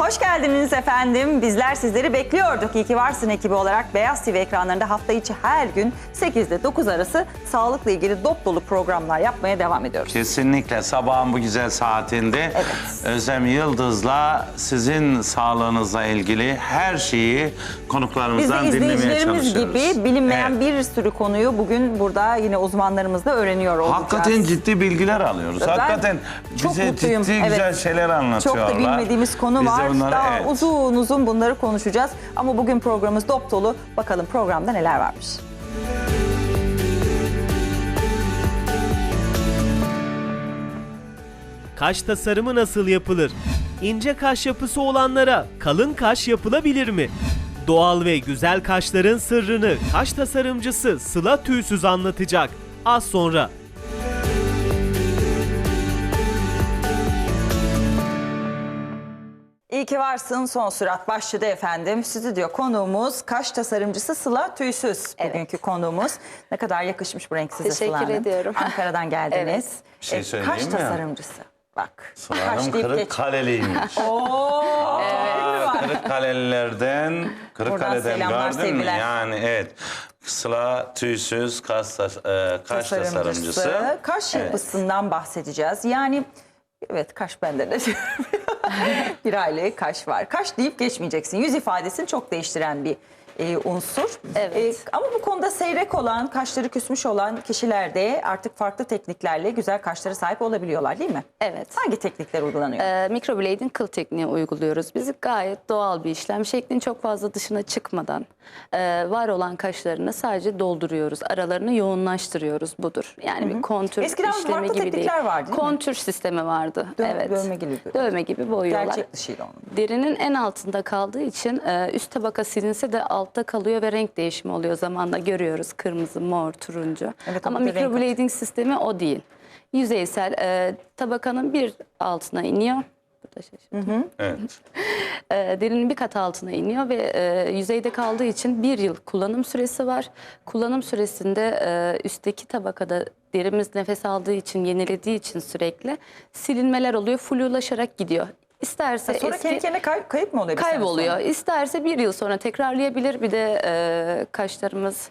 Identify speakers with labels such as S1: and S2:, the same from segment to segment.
S1: hoş geldiniz efendim. Bizler sizleri bekliyorduk. İyi ki varsın ekibi olarak Beyaz TV ekranlarında hafta içi her gün 8'de 9 arası sağlıkla ilgili dop dolu programlar yapmaya devam ediyoruz.
S2: Kesinlikle sabahın bu güzel saatinde Özlem Yıldız'la sizin sağlığınızla ilgili her şeyi
S1: Biz
S2: konuklarımızdan
S1: de
S2: dinlemeye
S1: izleyicilerimiz
S2: çalışıyoruz.
S1: gibi bilinmeyen bir sürü konuyu bugün burada yine uzmanlarımızla öğreniyor olacağız.
S2: Hakikaten ciddi bilgiler alıyoruz.
S1: Ben
S2: Hakikaten
S1: çok
S2: bize
S1: mutluyum.
S2: ciddi güzel
S1: Evet.
S2: şeyler anlatıyorlar.
S1: Çok da bilmediğimiz konu
S2: Biz de
S1: var.
S2: bunları-
S1: Daha
S2: evet.
S1: uzun uzun bunları konuşacağız. Ama bugün programımız dop dolu. Bakalım programda neler varmış.
S3: Kaş tasarımı nasıl yapılır? İnce kaş yapısı olanlara kalın kaş yapılabilir mi? Doğal ve güzel kaşların sırrını kaş tasarımcısı Sıla Tüysüz anlatacak. Az sonra.
S1: İyi ki varsın son sürat başladı efendim. Stüdyo konuğumuz kaş tasarımcısı Sıla Tüysüz. Bugünkü konuğumuz. Ne kadar yakışmış bu renk size Sıla
S4: Teşekkür
S1: Hanım.
S4: ediyorum.
S1: Ankara'dan geldiniz.
S2: Bir şey söyleyeyim
S1: kaş
S2: mi?
S1: tasarımcısı. Bak.
S2: Sıla'nın
S1: deyip
S2: kırık
S1: geç.
S2: kaleliymiş. Kırıkkale'lilerden, Kırıkkale'den
S1: selamlar,
S2: gördün mü?
S1: sevgiler.
S2: Yani evet. Sıla Tüysüz kaş tasarımcısı.
S1: Kaş yapısından bahsedeceğiz. Yani evet kaş bende de. Bir aile kaş var. Kaş deyip geçmeyeceksin. Yüz ifadesini çok değiştiren bir unsur.
S4: Evet.
S1: Ama bu konuda seyrek olan, kaşları küsmüş olan kişiler de artık farklı tekniklerle güzel kaşlara sahip olabiliyorlar değil mi?
S4: Evet.
S1: Hangi teknikler uygulanıyor?
S4: Microblading kıl tekniği uyguluyoruz. Biz gayet doğal bir işlem. Şeklin çok fazla dışına çıkmadan var olan kaşlarını sadece dolduruyoruz. Aralarını yoğunlaştırıyoruz. Budur. Yani bir kontür
S1: Eskiden
S4: işlemi
S1: farklı
S4: gibi
S1: teknikler
S4: değil.
S1: vardı değil mi?
S4: Kontür sistemi vardı. Evet.
S1: Dövme gibi.
S4: Dövme gibi boyuyorlar.
S1: Gerçek dışıyla onun.
S4: Derinin en altında kaldığı için üst tabaka silinse de altta kalıyor ve renk değişimi oluyor zamanla görüyoruz. Kırmızı, mor, turuncu.
S1: Evet,
S4: Ama
S1: o bir renk
S4: microblading sistemi o değil. Yüzeysel tabakanın bir altına iniyor. Burada şaşırdım.
S2: Evet.
S4: Derinin bir kat altına iniyor ve yüzeyde kaldığı için bir yıl kullanım süresi var. Kullanım süresinde üstteki tabakada derimiz nefes aldığı için, yenilediği için sürekli silinmeler oluyor. Flulaşarak gidiyor. İsterse
S1: Sonra kendi kendine kayıp mı oluyor? bir sene
S4: kayboluyor.
S1: sonra?
S4: İsterse bir yıl sonra tekrarlayabilir. Bir de kaşlarımız,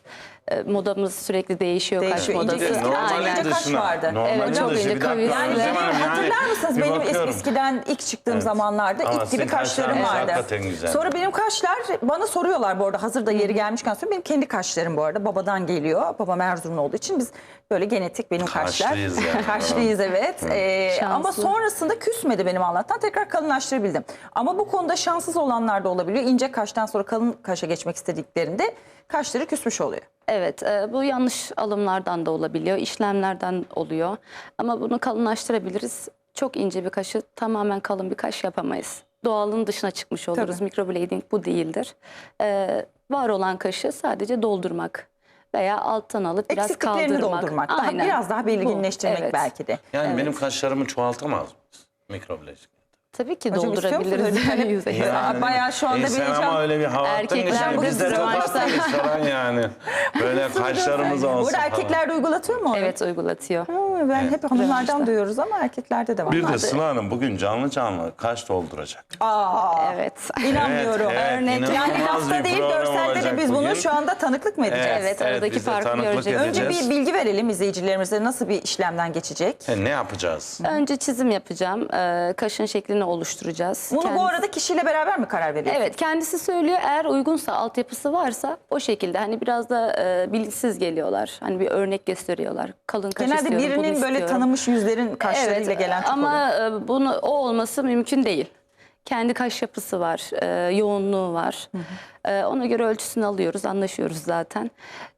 S4: modamız sürekli değişiyor.
S1: Değişiyor.
S4: Kaş modası.
S1: Eskiden
S2: Normalin
S1: ince kaş
S2: dışına.
S1: vardı.
S2: Normalin
S4: Evet, çok
S2: dışı.
S4: ince,
S2: Bir dakika,
S4: kavis.
S1: Yani
S2: Özlem Hanım,
S1: hatırlar mısınız
S2: bir
S1: benim
S2: bakıyorum.
S1: eskiden ilk çıktığım zamanlarda
S2: Ama
S1: ip gibi
S2: sizin
S1: kaşlarım
S2: kaşlarınız
S1: vardı.
S2: hakikaten güzel.
S1: Sonra benim kaşlar bana soruyorlar bu arada hazır da yeri gelmişken söyleyeyim. Benim kendi kaşlarım bu arada babadan geliyor. Babam Erzurumlu olduğu için biz böyle genetik benim kaşlar.
S2: Kaşlıyız yani.
S1: Kaşlıyız evet. Ama
S4: Şanslı.
S1: sonrasında küsmedi benim Allah'tan tekrar kalınlaştırabildim. Ama bu konuda şanssız olanlar da olabiliyor. İnce kaştan sonra kalın kaşa geçmek istediklerinde kaşları küsmüş oluyor.
S4: Evet, bu yanlış alımlardan da olabiliyor, işlemlerden oluyor. Ama bunu kalınlaştırabiliriz. Çok ince bir kaşı tamamen kalın bir kaş yapamayız. Doğalın dışına çıkmış oluruz.
S1: Tabii.
S4: Microblading bu değildir. Var olan kaşı sadece doldurmak veya alttan alıp biraz
S1: Eksikliklerini
S4: kaldırmak.
S1: doldurmak.
S4: Aynen.
S1: Biraz daha belirginleştirmek
S4: Bu, evet.
S1: belki de.
S2: Yani benim kaşlarımı çoğaltamaz mıyız? Mikroblading.
S4: Tabii ki
S1: Hocam istiyor
S4: doldurabiliriz.
S1: musunuz? Yani-
S4: Yüzeye.
S1: Yani bayağı şu anda bir
S2: sen
S1: heyecan-
S2: ama öyle bir hava attın ki
S4: Erkekler
S2: şimdi
S4: bu
S2: biz de
S4: rövanşta.
S2: toplarsanız falan yani. Böyle kaşlarımız olsun
S1: Burada
S2: falan.
S1: erkekler de uygulatıyor mu onu?
S4: Evet, uygulatıyor.
S1: Ben hep hanımlardan
S4: Rövanşta.
S1: duyuyoruz ama erkeklerde de var.
S2: Bir de Sıla Hanım bugün canlı canlı kaş dolduracak.
S4: Evet.
S1: İnanmıyorum.
S4: Örnek.
S1: Yani
S2: inanılmaz
S1: lafta
S2: bir
S1: değil
S2: program
S1: görselde de
S2: olacak
S1: biz bunu
S2: bugün.
S1: şu anda tanıklık mı edeceğiz?
S4: Evet, aradaki
S2: biz de
S4: farkı
S2: tanıklık
S4: göreceğiz.
S1: Önce
S2: edeceğiz.
S1: bir bilgi verelim izleyicilerimize nasıl bir işlemden geçecek.
S2: Ne yapacağız?
S4: Önce çizim yapacağım. Kaşın şeklini oluşturacağız.
S1: Bunu bu
S4: Kendisi-
S1: arada kişiyle beraber mi karar veriyorsunuz?
S4: Evet, kendisi söylüyor. Eğer uygunsa, altyapısı varsa o şekilde. Hani biraz da bilinçsiz geliyorlar. Hani bir örnek gösteriyorlar. Kalın kaş
S1: Genelde
S4: istiyorum, bunu
S1: birinin böyle
S4: istiyorum.
S1: tanımış yüzlerin kaşlarıyla gelen çok oluyor.
S4: ama bunu o olması mümkün değil. Kendi kaş yapısı var, yoğunluğu var. Ona göre ölçüsünü alıyoruz, anlaşıyoruz zaten.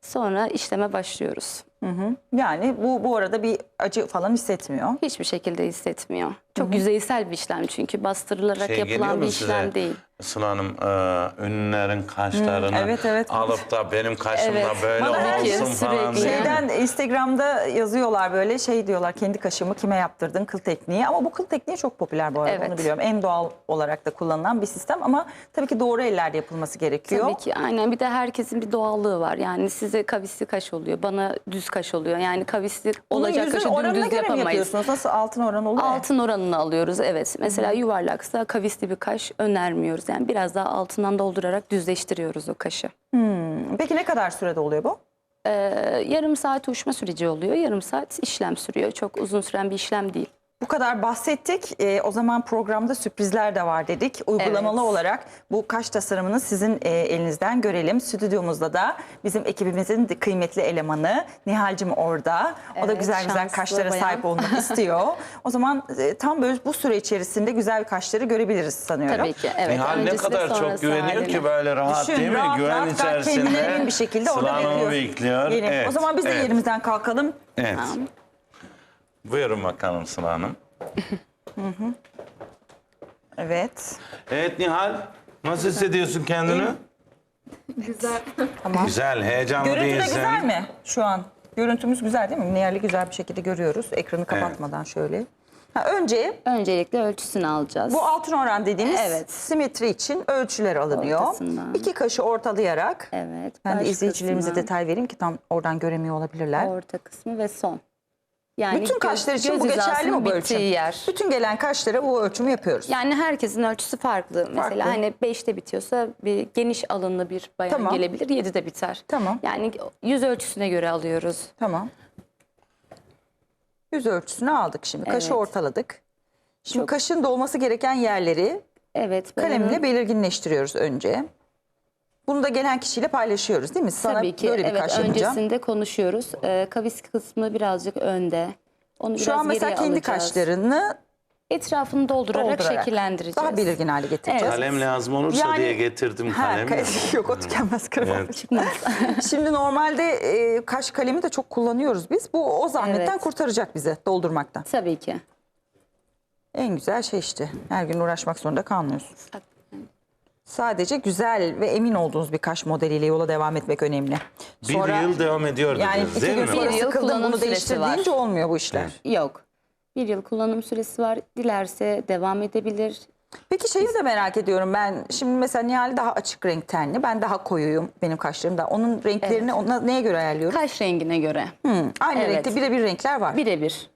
S4: Sonra işleme başlıyoruz.
S1: Yani bu arada bir acı falan hissetmiyor.
S4: Hiçbir şekilde hissetmiyor. Çok yüzeysel bir işlem çünkü bastırılarak
S2: Şey geliyor
S4: yapılan
S2: mu
S4: bir
S2: size?
S4: işlem değil.
S2: Sıla Hanım, ünlülerin kaşlarını
S1: evet.
S2: alıp da benim kaşımda
S4: Evet.
S2: böyle
S1: Bana herkes
S2: olsun falan
S4: sürekli-
S2: diye.
S1: Şeyden Instagram'da yazıyorlar böyle şey diyorlar, kendi kaşımı kime yaptırdın, kıl tekniği. Ama bu kıl tekniği çok popüler bu arada,
S4: Evet.
S1: onu biliyorum. En doğal olarak da kullanılan bir sistem ama tabii ki doğru ellerde yapılması gerekiyor.
S4: Tabii ki aynen, bir de herkesin bir doğallığı var. Yani size kavisli kaş oluyor, bana düz kaş oluyor. Yani kavisli
S1: Bunun
S4: olacak
S1: yüzün
S4: kaşı
S1: oranına
S4: dümdüz
S1: göre mi
S4: yapamayız.
S1: yapıyorsunuz? Nasıl altın oranı oluyor?
S4: Altın oranını alıyoruz, evet. Mesela yuvarlaksa kavisli bir kaş önermiyoruz. Yani biraz daha altından doldurarak düzleştiriyoruz o kaşı.
S1: Peki ne kadar sürede oluyor bu?
S4: Yarım saat uçma süreci oluyor, yarım saat işlem sürüyor. Çok uzun süren bir işlem değil.
S1: Bu kadar bahsettik. O zaman programda sürprizler de var dedik. Uygulamalı
S4: Evet.
S1: olarak bu kaş tasarımını sizin elinizden görelim. Stüdyomuzda da bizim ekibimizin de kıymetli elemanı Nihal'cim orada. O da
S4: Evet,
S1: güzel
S4: şanslı
S1: kaşlara
S4: bayan.
S1: sahip olmak istiyor. O zaman tam böyle bu süre içerisinde güzel kaşları görebiliriz sanıyorum.
S4: Tabii ki, evet.
S2: Nihal ne
S4: Öncesi de
S2: kadar çok
S4: sonrası
S2: güveniyor
S4: halini.
S2: ki böyle rahat
S1: Düşün,
S2: değil mi?
S1: rahat,
S2: Güven
S1: rahat,
S2: içerisinde.
S1: kendine emin bir şekilde orada
S2: Sıla Hanım'ı
S1: bekliyor.
S2: bekliyor.
S1: Gelin.
S2: Evet,
S1: O zaman biz de
S2: evet.
S1: yerimizden kalkalım.
S2: Evet. Buyurun bakalım Sıla Hanım.
S1: Evet.
S2: Evet Nihal, nasıl hissediyorsun kendini? Güzel, heyecanlı
S1: Görüntü de
S2: değilsin.
S1: güzel mi şu an? Görüntümüz güzel değil mi? Nihali güzel bir şekilde görüyoruz. Ekranı kapatmadan şöyle. Önce
S4: Öncelikle ölçüsünü alacağız.
S1: bu altın oran dediğimiz
S4: Evet.
S1: simetri için ölçüler alınıyor.
S4: Ortasından.
S1: İki kaşı ortalayarak.
S4: Evet.
S1: Ben de
S4: baş
S1: izleyicilerimize
S4: kısmı,
S1: detay vereyim ki tam oradan göremiyor olabilirler.
S4: orta kısmı ve son. Yani
S1: Bütün kaşlar için bu geçerli
S4: hizasının
S1: mi bu ölçüm?
S4: bittiği yer.
S1: Bütün gelen kaşlara bu ölçümü yapıyoruz.
S4: Yani herkesin ölçüsü farklı. Mesela
S1: Farklı.
S4: hani 5'te bitiyorsa bir geniş alınlı bir bayan
S1: Tamam.
S4: gelebilir, 7'de biter.
S1: Tamam.
S4: Yani yüz ölçüsüne göre alıyoruz.
S1: Tamam. Yüz ölçüsünü aldık şimdi. Kaşı
S4: Evet.
S1: ortaladık. Şimdi
S4: Çok-
S1: kaşın dolması gereken yerleri
S4: Evet.
S1: kalemle belirginleştiriyoruz önce. Bunu da gelen kişiyle paylaşıyoruz değil mi? Sana
S4: Tabii ki,
S1: böyle bir
S4: evet,
S1: kaş yapacağım.
S4: öncesinde konuşuyoruz. Kavis kısmı birazcık önde. Onu
S1: Şu
S4: biraz
S1: an mesela
S4: geriye
S1: kendi
S4: alacağız.
S1: kaşlarını
S4: Etrafını doldurarak şekillendireceğiz.
S1: daha belirgin hale getireceğiz.
S2: Kalem lazım olursa
S1: Yani-
S2: diye getirdim kalemi.
S1: Yok o tükenmez kalem.
S2: Evet.
S1: Şimdi normalde kaş kalemi de çok kullanıyoruz biz. Bu o zahmetten
S4: Evet.
S1: kurtaracak bizi doldurmaktan.
S4: Tabii ki.
S1: En güzel şey işte. Her gün uğraşmak zorunda kalmıyorsun. Sadece güzel ve emin olduğunuz bir kaş modeliyle yola devam etmek önemli.
S2: Bir yıl devam ediyor
S1: yani
S2: dediniz
S1: 2
S2: değil
S1: gün
S2: mi?
S1: sonra
S4: Bir yıl
S1: sıkıldım
S4: kullanım
S1: bunu
S4: süresi
S1: değiştir
S4: var.
S1: deyince olmuyor bu işler.
S4: Yok. Bir yıl kullanım süresi var. Dilerse devam edebilir.
S1: Peki şeyi de merak ediyorum ben. Şimdi mesela Nihal daha açık renk tenli. Ben daha koyuyum. Benim kaşlarım da. Onun renklerini neye göre ayarlıyorum?
S4: Kaş rengine göre.
S1: Aynı
S4: Evet.
S1: renkte birebir renkler var.
S4: Birebir.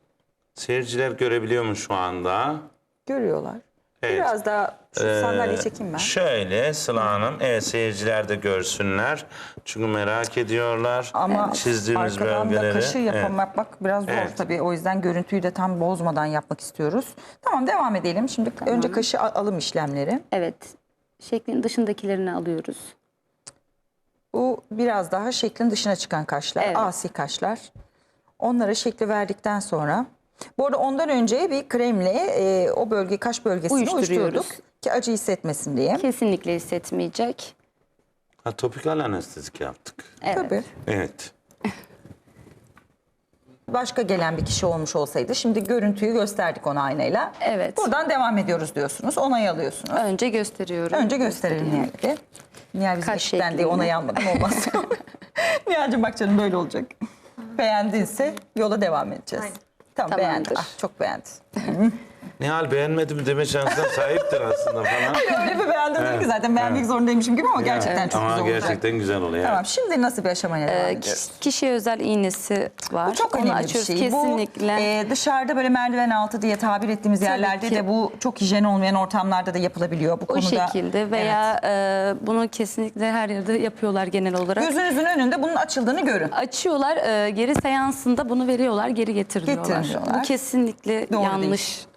S2: Seyirciler görebiliyor mu şu anda?
S1: Görüyorlar.
S2: Evet.
S1: Biraz daha şu sandalyeyi çekeyim ben.
S2: Şöyle Sıla Hanım, evet seyirciler de görsünler. Çünkü merak ediyorlar
S1: Ama
S2: çizdiğimiz
S1: arkadan da
S2: bölgeleri.
S1: kaşı
S2: Evet.
S1: yapmak biraz zor
S2: Evet.
S1: tabii. O yüzden görüntüyü de tam bozmadan yapmak istiyoruz. Tamam devam edelim. Şimdi önce kaşı alım işlemleri.
S4: Evet. Şeklin dışındakilerini alıyoruz.
S1: Bu biraz daha şeklin dışına çıkan kaşlar.
S4: Evet.
S1: Asi kaşlar. Onlara şekli verdikten sonra. Bu arada ondan önce bir kremle o kaş bölgesini
S4: Uyuşturuyoruz.
S1: uyuşturduk. Ki acı hissetmesin diye.
S4: Kesinlikle hissetmeyecek.
S2: Ha, topikal anestezik yaptık.
S4: Evet.
S1: Tabii.
S2: Evet.
S1: Başka gelen bir kişi olmuş olsaydı şimdi görüntüyü gösterdik ona aynayla.
S4: Evet.
S1: Buradan devam ediyoruz diyorsunuz. Onay alıyorsunuz.
S4: Önce gösteriyorum.
S1: Önce gösterelim Nihal'e. Nihal bizim
S4: Kaş
S1: ekipten diye
S4: şeklini.
S1: onay almadım olmaz. Nihal'cığım bak canım böyle olacak. Beğendinse yola devam edeceğiz. Tamam
S4: Tamamdır.
S1: beğendim. Ah, çok beğendim.
S2: Nihal beğenmedim deme şansına sahiptir aslında falan.
S1: Öyle bir beğendim ki zaten beğenmek zorundaymışım gibi ama gerçekten çok
S2: Ama
S1: güzel olacak.
S2: gerçekten güzel oluyor.
S1: Tamam şimdi nasıl bir aşamaya devam ediyoruz?
S4: Kişiye özel iğnesi var.
S1: Bu çok
S4: Onu
S1: önemli bir
S4: açıyoruz
S1: şey.
S4: kesinlikle.
S1: Bu dışarıda böyle merdiven altı diye tabir ettiğimiz yerlerde
S4: ki.
S1: de bu çok hijyen olmayan ortamlarda da yapılabiliyor. Bu
S4: O
S1: konuda
S4: şekilde veya bunu kesinlikle her yerde yapıyorlar genel olarak.
S1: gözünüzün önünde bunun açıldığını görün.
S4: Açıyorlar, geri seansında bunu veriyorlar, geri getiriyorlar.
S1: Getiriyorlar.
S4: Bu kesinlikle
S1: Doğru
S4: yanlış.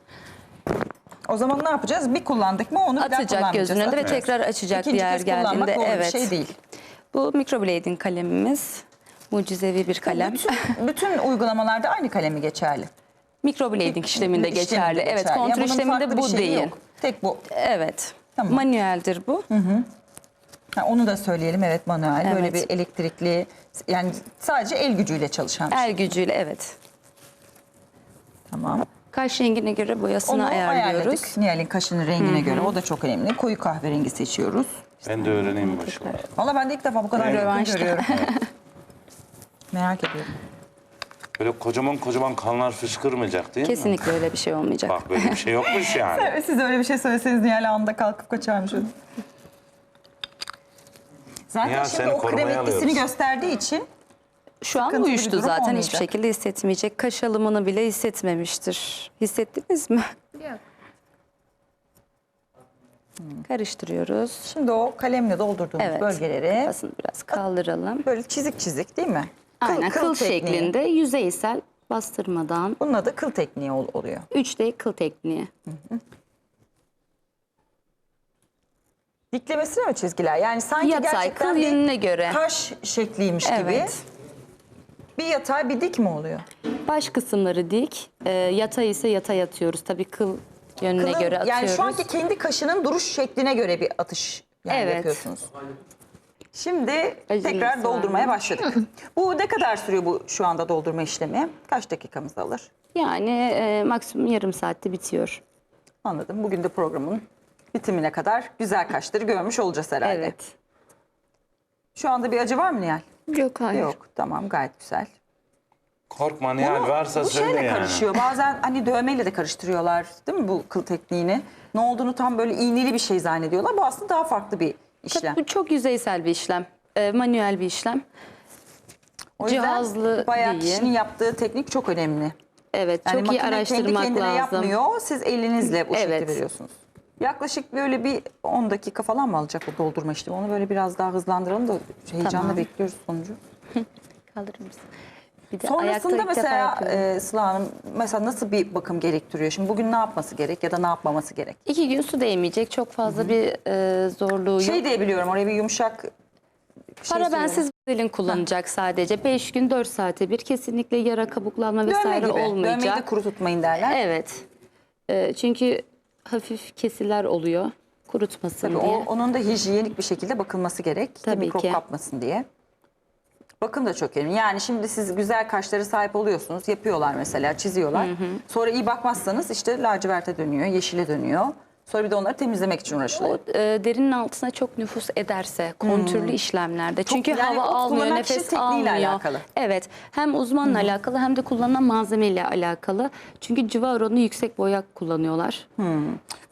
S1: O zaman ne yapacağız? Bir kullandık mı onu bir daha
S4: Atacak
S1: kullanmayacağız.
S4: gözünün önünde ve
S1: Atacağız.
S4: tekrar açacak
S1: İkinci
S4: bir yer
S1: kez kullanmak
S4: geldiğinde.
S1: doğru
S4: Evet.
S1: bir şey değil.
S4: Bu microblading kalemimiz. Mucizevi bir kalem.
S1: Bütün uygulamalarda aynı kalemi geçerli.
S4: Microblading işleminde
S1: İşleminde
S4: geçerli. Evet,
S1: geçerli.
S4: kontrol
S1: bunun
S4: işleminde
S1: farklı bir
S4: bu
S1: şeyi
S4: değil.
S1: yok. Tek bu.
S4: Evet.
S1: Tamam.
S4: Manueldir bu.
S1: Ha, onu da söyleyelim evet manuel. Böyle
S4: Evet.
S1: bir elektrikli yani sadece el gücüyle çalışan bir şey.
S4: El gücüyle evet.
S1: Tamam.
S4: Kaş rengine göre boyasını
S1: Onu
S4: ayarlıyoruz.
S1: ayarladık. Nihal'in kaşının rengine göre. O da çok önemli. Koyu kahverengi seçiyoruz.
S2: Ben de öğreneyim başım.
S1: Valla ben de ilk defa bu kadar yakın
S4: Rövanşta.
S1: görüyorum. Merak ediyorum.
S2: Böyle kocaman kocaman kanlar fışkırmayacak değil mi?
S4: Kesinlikle öyle bir şey olmayacak.
S2: Bak böyle bir şey yokmuş yani.
S1: Siz öyle bir şey söyleseniz Nihal anında kalkıp kaçarmış. Zaten
S2: Nihal,
S1: şimdi
S2: seni
S1: o
S2: korumaya
S1: krem etkisini
S2: alıyoruz.
S1: gösterdiği için
S4: Şu an
S1: sıkıntılı bir
S4: uyuştu
S1: durum
S4: zaten,
S1: olmayacak.
S4: hiçbir şekilde hissetmeyecek. Kaş alımını bile hissetmemiştir. Hissettiniz mi?
S5: Yok.
S4: Karıştırıyoruz.
S1: şimdi o kalemle doldurduğumuz
S4: Evet.
S1: bölgeleri
S4: Kafasını biraz kaldıralım.
S1: böyle çizik çizik değil mi?
S4: Aynen kıl
S1: tekniği.
S4: şeklinde yüzeysel bastırmadan.
S1: Bunun adı kıl tekniği oluyor.
S4: 3D kıl tekniği.
S1: Diklemesine mi çizgiler? Yani sanki
S4: Yatay
S1: gerçekten
S4: kıl
S1: bir
S4: yönüne göre.
S1: kaş şekliymiş gibi.
S4: Evet.
S1: Bir yatay bir dik mi oluyor?
S4: Baş kısımları dik. Yatay ise yatay atıyoruz. Tabii kıl yönüne
S1: Kılın-
S4: göre atıyoruz.
S1: yani şu anki kendi kaşının duruş şekline göre bir atış yani
S4: Evet.
S1: yapıyorsunuz. Şimdi
S4: Acelesi
S1: tekrar
S4: var
S1: doldurmaya
S4: mı?
S1: başladık. Bu ne kadar sürüyor bu şu anda doldurma işlemi? Kaç dakikamız alır?
S4: Yani maksimum yarım saatte bitiyor.
S1: Anladım. Bugün de programın bitimine kadar güzel kaşları görmüş olacağız herhalde.
S4: Evet.
S1: Şu anda bir acı var mı Nihal?
S4: Yok hayır.
S1: Yok. Tamam, gayet güzel.
S2: Korkma Nihal, varsa
S1: bu
S2: söyle
S1: şeyle
S2: yani.
S1: karışıyor. Bazen hani dövmeyle de karıştırıyorlar değil mi bu kıl tekniğini? Ne olduğunu tam böyle iğneli bir şey zannediyorlar. Bu aslında daha farklı bir işlem.
S4: Bu çok yüzeysel bir işlem. Manuel bir işlem.
S1: O yüzden
S4: cihazlı
S1: bayağı
S4: değil.
S1: kişinin yaptığı teknik çok önemli.
S4: Evet,
S1: Yani
S4: çok iyi
S1: makine
S4: araştırmak
S1: kendi kendine
S4: lazım.
S1: yapmıyor. Siz elinizle bu şekli
S4: Evet.
S1: veriyorsunuz. Yaklaşık böyle bir 10 dakika falan mı alacak o doldurma işlemi? Onu böyle biraz daha hızlandıralım da heyecanla
S4: Tamam.
S1: bekliyoruz sonucu.
S4: Kaldırır mısın? Bir de
S1: Sonrasında
S4: ayakta ilk defa
S1: mesela
S4: yapıyorum.
S1: Sıla Hanım mesela nasıl bir bakım gerektiriyor? Şimdi bugün ne yapması gerek ya da ne yapmaması gerek?
S4: 2 gün su değmeyecek. Çok fazla bir zorluğu yok.
S1: Şey diyebiliyorum oraya bir yumuşak şey
S4: Parabensiz vazelin kullanacak sadece. 5 gün 4 saate bir. Kesinlikle yara, kabuklanma
S1: dövme
S4: vesaire
S1: gibi. Dövmeyi de
S4: olmayacak.
S1: kuru tutmayın derler.
S4: Evet. Çünkü hafif kesiler oluyor. Kurutmasın
S1: Tabii
S4: diye.
S1: onun da hijyenik bir şekilde bakılması gerek. Ki
S4: Tabii
S1: mikrop
S4: ki.
S1: kapmasın diye. Bakım da çok önemli. Yani şimdi siz güzel kaşlara sahip oluyorsunuz. Yapıyorlar mesela, çiziyorlar. Sonra iyi bakmazsanız işte laciverte dönüyor, yeşile dönüyor. Sonra bir de onları temizlemek için uğraşılıyor.
S4: O derinin altına çok nüfus ederse kontürlü işlemlerde. Çünkü
S1: yani
S4: hava
S1: o
S4: almıyor,
S1: kullanan kişi
S4: nefes
S1: tekniğiyle
S4: almıyor.
S1: alakalı.
S4: Evet. Hem uzmanla alakalı hem de kullanılan malzemeyle alakalı. Çünkü civa oranı yüksek boya kullanıyorlar.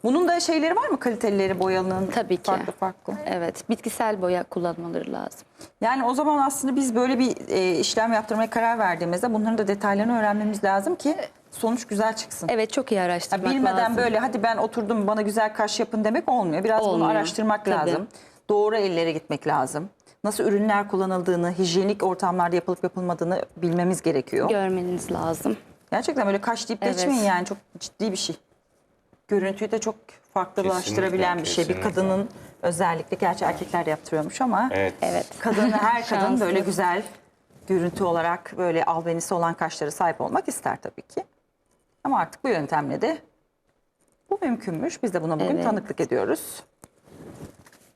S1: Bunun da şeyleri var mı? Kalitelileri, boyanın
S4: Tabii ki.
S1: farklı farklı.
S4: Evet. Bitkisel boya kullanmaları lazım.
S1: Yani o zaman aslında biz böyle bir işlem yaptırmaya karar verdiğimizde bunların da detaylarını öğrenmemiz lazım ki sonuç güzel çıksın.
S4: Evet, çok iyi
S1: Ya
S4: araştırmak
S1: bilmeden
S4: lazım.
S1: böyle hadi ben oturdum bana güzel kaş yapın demek olmuyor. Biraz bunu
S4: Olmuyor.
S1: araştırmak
S4: Tabii.
S1: lazım. Doğru ellere gitmek lazım. Nasıl ürünler kullanıldığını, hijyenik ortamlarda yapılıp yapılmadığını bilmemiz gerekiyor.
S4: Görmeniz lazım.
S1: Gerçekten böyle kaş deyip
S4: Evet.
S1: geçmeyin yani çok ciddi bir şey. Görüntüyü de çok farklılaştırabilen bir şey. Bir
S2: Kesinlikle.
S1: kadının özellikle, gerçi erkekler de yaptırıyormuş ama
S2: Evet.
S4: Evet.
S1: kadın, her kadın
S4: Şanslı.
S1: böyle güzel görüntü olarak böyle albenisi olan kaşlara sahip olmak ister tabii ki. Ama artık bu yöntemle de bu mümkünmüş. Biz de buna bugün
S4: Evet.
S1: tanıklık ediyoruz.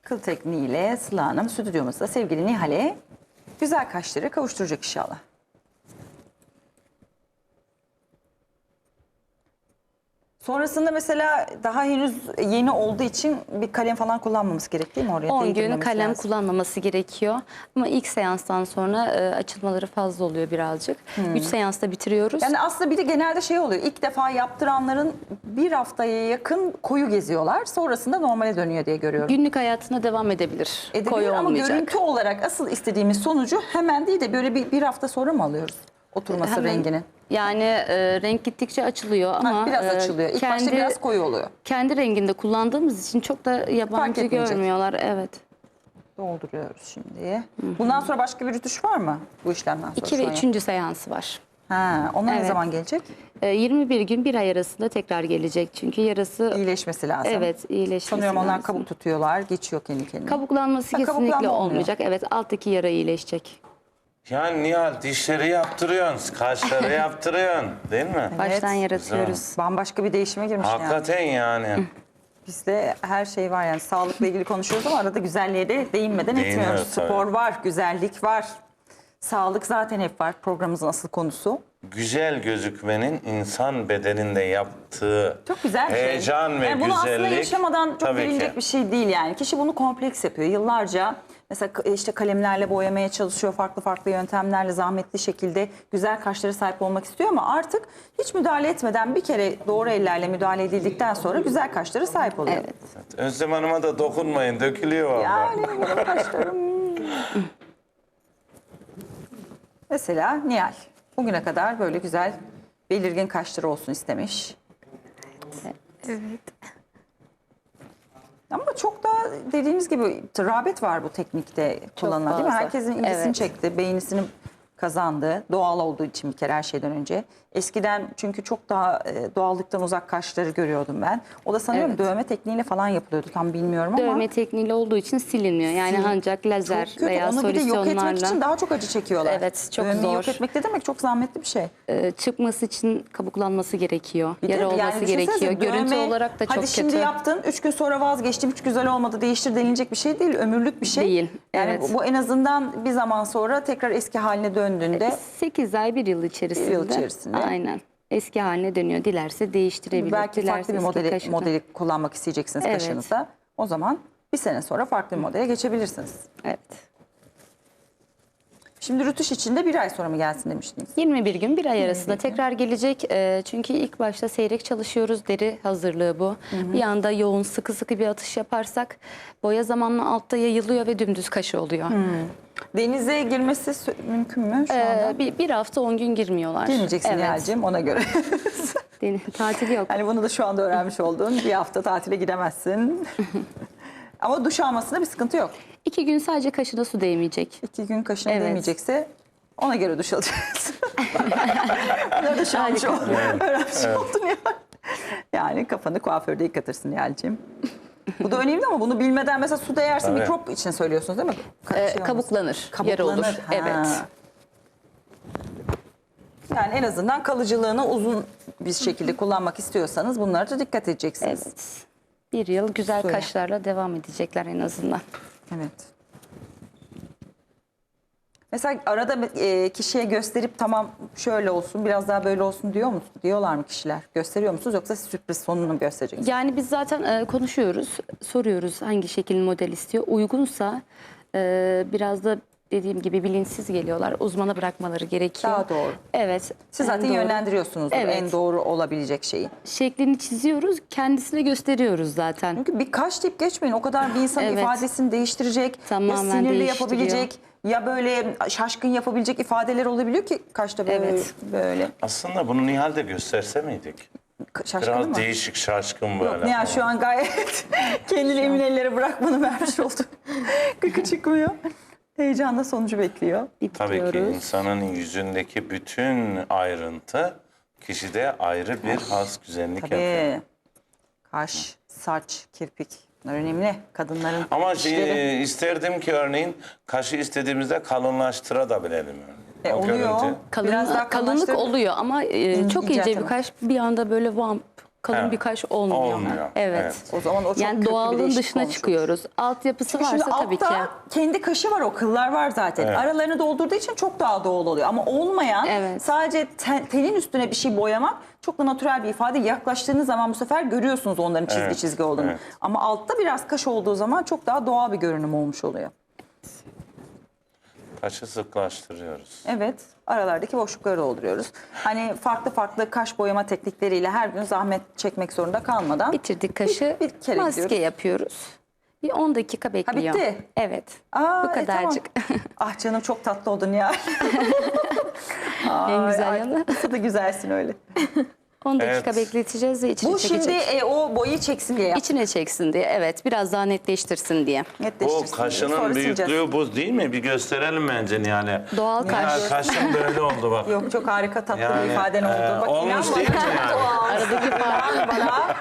S1: Kıl tekniğiyle Sıla Hanım stüdyomuzda sevgili Nihal'e güzel kaşları kavuşturacak inşallah. Sonrasında mesela daha henüz yeni olduğu için bir kalem falan kullanmamız gerek değil mi oraya?
S4: 10 gün
S1: Değdirmemiz
S4: kalem
S1: lazım.
S4: kullanmaması gerekiyor. Ama ilk seanstan sonra açılmaları fazla oluyor birazcık. 3 seansta bitiriyoruz.
S1: Yani aslında bir de genelde şey oluyor. İlk defa yaptıranların bir haftaya yakın koyu geziyorlar. Sonrasında normale dönüyor diye görüyorum.
S4: Günlük hayatına devam edebilir.
S1: Edebilir
S4: Koyu
S1: ama
S4: olmayacak.
S1: görüntü olarak asıl istediğimiz sonucu hemen değil de böyle bir hafta sonra mı alıyoruz? Oturması
S4: Hemen.
S1: renginin.
S4: Yani renk gittikçe açılıyor ama
S1: Biraz açılıyor. İlk başta biraz koyu oluyor.
S4: kendi renginde kullandığımız için çok da yabancı
S1: etmeyecek.
S4: görmüyorlar. Evet.
S1: Dolduruyoruz şimdi. Bundan sonra başka bir rütuş var mı bu işlemden sonra?
S4: 2 ve
S1: şu an?
S4: 3. seansı var.
S1: Ha, onlar ne
S4: Evet.
S1: zaman gelecek?
S4: 21 gün 1 ay arasında tekrar gelecek. Çünkü yarası
S1: İyileşmesi lazım.
S4: evet iyileşmesi
S1: Sanıyorum onlar
S4: lazım.
S1: kabuk tutuyorlar. Geçiyor kendi kendine.
S4: Kabuklanması
S1: Ha,
S4: kesinlikle
S1: kabuklanma olmuyor.
S4: olmayacak. Evet, alttaki yara iyileşecek.
S2: Yani Nihal, dişleri yaptırıyorsun, kaşları yaptırıyorsun değil mi?
S4: Baştan yaratıyoruz.
S1: Bambaşka bir değişime girmiş yani.
S2: Hakikaten yani.
S1: Bizde her şey var yani. Sağlıkla ilgili konuşuyoruz ama arada güzelliğe de değinmeden etmiyoruz.
S2: Değiniyoruz, tabii.
S1: Spor var, güzellik var. Sağlık zaten hep var, programımızın asıl konusu.
S2: Güzel gözükmenin insan bedeninde yaptığı
S1: Çok güzel bir şey.
S2: heyecan ve
S1: Yani bunu aslında
S2: güzellik.
S1: yaşamadan çok
S2: tabii
S1: bilinecek
S2: ki.
S1: bir şey değil yani. Kişi bunu kompleks yapıyor. Yıllarca mesela işte kalemlerle boyamaya çalışıyor. Farklı farklı yöntemlerle zahmetli şekilde güzel kaşlara sahip olmak istiyor ama artık hiç müdahale etmeden bir kere doğru ellerle müdahale edildikten sonra güzel kaşlara sahip oluyor.
S4: Evet.
S2: Özlem Hanım'a da dokunmayın, dökülüyor vallahi.
S1: Yani benim kaşlarım. Mesela Nihal bugüne kadar böyle güzel belirgin kaşları olsun istemiş.
S5: Evet.
S1: Ama çok da dediğiniz gibi rağbet var bu teknikte kullanılan değil mi?
S4: fazla.
S1: Herkesin ilgisini
S4: Evet.
S1: çekti, beğenisini kazandı. Doğal olduğu için bir kere her şeyden önce. Eskiden çünkü çok daha doğallıktan uzak kaşları görüyordum ben. O da sanıyorum
S4: Evet.
S1: dövme tekniğiyle falan yapılıyordu tam bilmiyorum ama.
S4: Dövme tekniğiyle olduğu için silinmiyor. Yani ancak lazer
S1: Çok kötü.
S4: veya
S1: Onu bir de yok etmek için
S4: solüsyonlarla
S1: daha çok acı çekiyorlar.
S4: Evet, çok
S1: Dövmeyi
S4: zor.
S1: yok etmek ne demek? Çok zahmetli bir şey.
S4: çıkması için kabuklanması gerekiyor.
S1: Bir de
S4: Yara olması
S1: düşünsenize,
S4: gerekiyor. Görüntü
S1: dövme,
S4: olarak da çok
S1: hadi şimdi
S4: kötü.
S1: yaptın, 3 gün sonra vazgeçtim, hiç güzel olmadı, değiştir denilecek bir şey değil. Ömürlük bir şey.
S4: Değil,
S1: Yani
S4: evet.
S1: bu en azından bir zaman sonra tekrar eski haline döndüğünde
S4: 8 ay, 1 yıl içerisinde.
S1: Bir yıl içerisinde.
S4: Aynen. Eski haline dönüyor. Dilerse değiştirebilir.
S1: belki
S4: dilerse
S1: farklı bir
S4: eski kaşını.
S1: modeli kullanmak isteyeceksiniz
S4: Evet.
S1: kaşınızda. O zaman bir sene sonra farklı bir modele geçebilirsiniz.
S4: Evet.
S1: Şimdi rütüş için de 1 ay sonra mı gelsin demiştiniz?
S4: 21 gün, 1 ay arasında tekrar gelecek. Çünkü ilk başta seyrek çalışıyoruz. Deri hazırlığı bu. Bir anda yoğun, sıkı sıkı bir atış yaparsak boya zamanla altta yayılıyor ve dümdüz kaşı oluyor.
S1: Denize girmesi mümkün mü şu anda?
S4: Bir hafta 10 gün girmiyorlar.
S1: Girmeyeceksin
S4: Evet.
S1: Nihal'cim ona göre.
S4: Tatil yok.
S1: Hani bunu da şu anda öğrenmiş oldun. Bir hafta tatile gidemezsin. Ama duş almasında bir sıkıntı yok.
S4: 2 gün sadece kaşına su değmeyecek.
S1: 2 gün kaşına
S4: Evet.
S1: değmeyecekse ona göre duş alacaksın. Bunları da şu an öğrenmiş oldun ya. Yani kafanı kuaförde yıkatırsın Nihal'cim. Bu da önemli ama bunu bilmeden mesela su değerse
S2: Tabii.
S1: mikrop için söylüyorsunuz değil mi?
S4: Kabuklanır.
S1: Kabuklanır.
S4: Yara olur.
S1: Ha.
S4: Evet.
S1: Yani en azından kalıcılığını uzun bir şekilde kullanmak istiyorsanız bunlara da dikkat edeceksiniz.
S4: Evet. 1 yıl güzel
S1: Söyle.
S4: kaşlarla devam edecekler en azından.
S1: Evet. Mesela arada kişiye gösterip tamam şöyle olsun biraz daha böyle olsun diyorlar mı kişiler? Gösteriyor musunuz yoksa sürpriz sonunu mu göstereceksiniz?
S4: Yani biz zaten konuşuyoruz, soruyoruz hangi şekil model istiyor. Uygunsa biraz da dediğim gibi bilinçsiz geliyorlar. Uzmana bırakmaları gerekiyor.
S1: Daha doğru.
S4: Evet.
S1: Siz
S4: en
S1: zaten
S4: doğru.
S1: yönlendiriyorsunuz
S4: Evet.
S1: en doğru olabilecek şeyi.
S4: Şeklini çiziyoruz, kendisine gösteriyoruz zaten.
S1: Çünkü bir kaş deyip geçmeyin. O kadar bir insanın
S4: Evet.
S1: ifadesini değiştirecek, ya
S4: Tamamen
S1: sinirli
S4: değiştiriyor.
S1: yapabilecek, ya böyle şaşkın yapabilecek ifadeler olabiliyor ki kaşta böyle.
S4: Evet.
S1: böyle.
S2: Aslında bunu Nihal'de gösterse miydik?
S1: Şaşkın
S2: Biraz
S1: mı?
S2: değişik, şaşkın böyle.
S1: Yok Nihal şu an gayet kendini emin ellere bırakmanı vermiş oldu. Kıkı çıkmıyor. Heyecanla sonucu bekliyor.
S2: Tabii ki
S4: Bitiriyoruz.
S2: insanın yüzündeki bütün ayrıntı kişide ayrı bir has güzellik yapıyor.
S1: Tabii. Kaş, saç, kirpik. Bunlar önemli. Kadınların
S2: Ama
S1: işleri.
S2: isterdim ki örneğin kaşı istediğimizde kalınlaştırabilelim. O
S1: Oluyor.
S2: görüntü.
S1: Biraz daha
S4: Kalınlık
S1: kalınlaştırıp-
S4: oluyor ama çok ince
S1: İnceltme.
S4: bir kaş bir anda böyle vamp kalın
S2: Evet.
S4: bir kaş olmuyor.
S2: Olmuyor,
S4: Evet.
S2: evet.
S1: O zaman o çok
S4: Yani
S1: köklü bir
S4: doğallığın
S1: değişiklik
S4: dışına
S1: olmuş olur.
S4: çıkıyoruz. Altyapısı
S1: Çünkü
S4: varsa
S1: şimdi
S4: tabii ki.
S1: altta kendi kaşı var, o kıllar var zaten.
S2: Evet.
S1: Aralarını doldurduğu için çok daha doğal oluyor. Ama olmayan
S4: Evet.
S1: sadece tenin üstüne bir şey boyamak çok da natürel bir ifade. Yaklaştığınız zaman bu sefer görüyorsunuz onların çizgi
S2: Evet,
S1: çizgi olduğunu.
S2: evet.
S1: Ama altta biraz kaş olduğu zaman çok daha doğal bir görünüm olmuş oluyor.
S2: Kaşı sıklaştırıyoruz.
S1: Evet, aralardaki boşlukları dolduruyoruz. Hani farklı farklı kaş boyama teknikleriyle her gün zahmet çekmek zorunda kalmadan.
S4: Bitirdik kaşı.
S1: Bir kere
S4: maske
S1: gidiyoruz.
S4: yapıyoruz. Bir 10 dakika bekliyor.
S1: bitti.
S4: Evet.
S1: Aa,
S4: Bu kadarcık.
S1: Tamam. Ah canım çok tatlı oldun ya.
S4: En güzel
S1: Ay,
S4: yanı.
S1: Nasıl da güzelsin öyle.
S4: 10 dakika
S2: Evet.
S4: bekleteceğiz ve içine
S1: Bu
S4: çekecek.
S1: şimdi o boyu çeksin diye
S4: İçine çeksin diye. Evet. Biraz daha netleştirsin diye.
S1: netleştirsin.
S2: Bu kaşının
S1: Sonra
S2: büyüklüğü
S1: sileceğiz.
S2: bu değil mi? Bir gösterelim bence Nihal'e.
S4: Doğal kaş.
S2: Nihal kaşın böyle oldu bak.
S1: Yok çok harika tatlı
S2: Yani,
S1: bir ifaden oldu. Bak,
S2: olmuş
S1: inan
S2: değil mi
S1: bana.
S2: yani?
S4: Aradaki fark.
S1: İnan bana.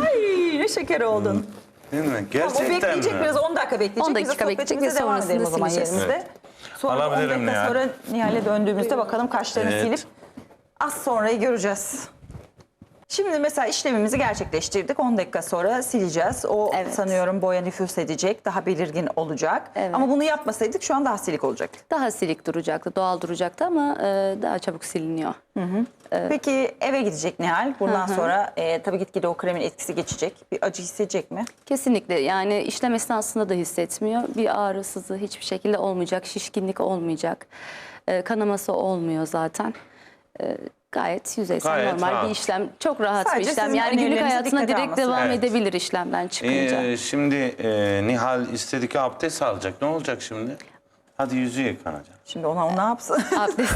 S1: Ay ne şeker oldun.
S2: Değil mi?
S1: Tamam, o
S2: Gerçekten
S1: bekleyecek
S2: mi?
S1: biraz 10 dakika bekleyecek.
S4: 10
S1: Biz de
S4: dakika bekleyecek
S1: sohbetimize
S4: ve
S1: devam edelim o
S4: sonrasında
S1: zaman
S4: sileceğiz.
S1: yerimizde. Sonra 10
S2: Alabilirim
S1: dakika
S2: Nihal.
S1: sonra Nihal'e döndüğümüzde bakalım kaşlarını
S2: Evet.
S1: silip az sonrayı göreceğiz. Şimdi mesela işlemimizi gerçekleştirdik. 10 dakika sonra sileceğiz. O
S4: Evet.
S1: sanıyorum boya nüfuz edecek. Daha belirgin olacak.
S4: Evet.
S1: Ama bunu yapmasaydık şu an daha silik olacaktı.
S4: Daha silik duracaktı, doğal duracaktı ama daha çabuk siliniyor.
S1: Peki eve gidecek Nihal. Bundan sonra tabii gitgide o kremin etkisi geçecek. Bir acı hissedecek mi?
S4: Kesinlikle, yani işlem esnasında da hissetmiyor. Bir ağrı, sızı hiçbir şekilde olmayacak, şişkinlik olmayacak, kanaması olmuyor zaten. Gayet yüzeysel,
S2: Gayet
S4: normal
S2: rahat.
S4: bir işlem. Çok rahat
S1: Sadece
S4: bir işlem.
S1: sizin
S4: Yani günlük
S1: önerilerinizi
S4: hayatına
S1: dikkate
S4: direkt
S1: alması.
S4: devam
S2: Evet.
S4: edebilir işlemden çıkınca.
S2: Şimdi Nihal istedi ki abdest alacak. Ne olacak şimdi? Hadi yüzü yıkanacak.
S1: Şimdi ona o ne yapsın?
S4: Abdest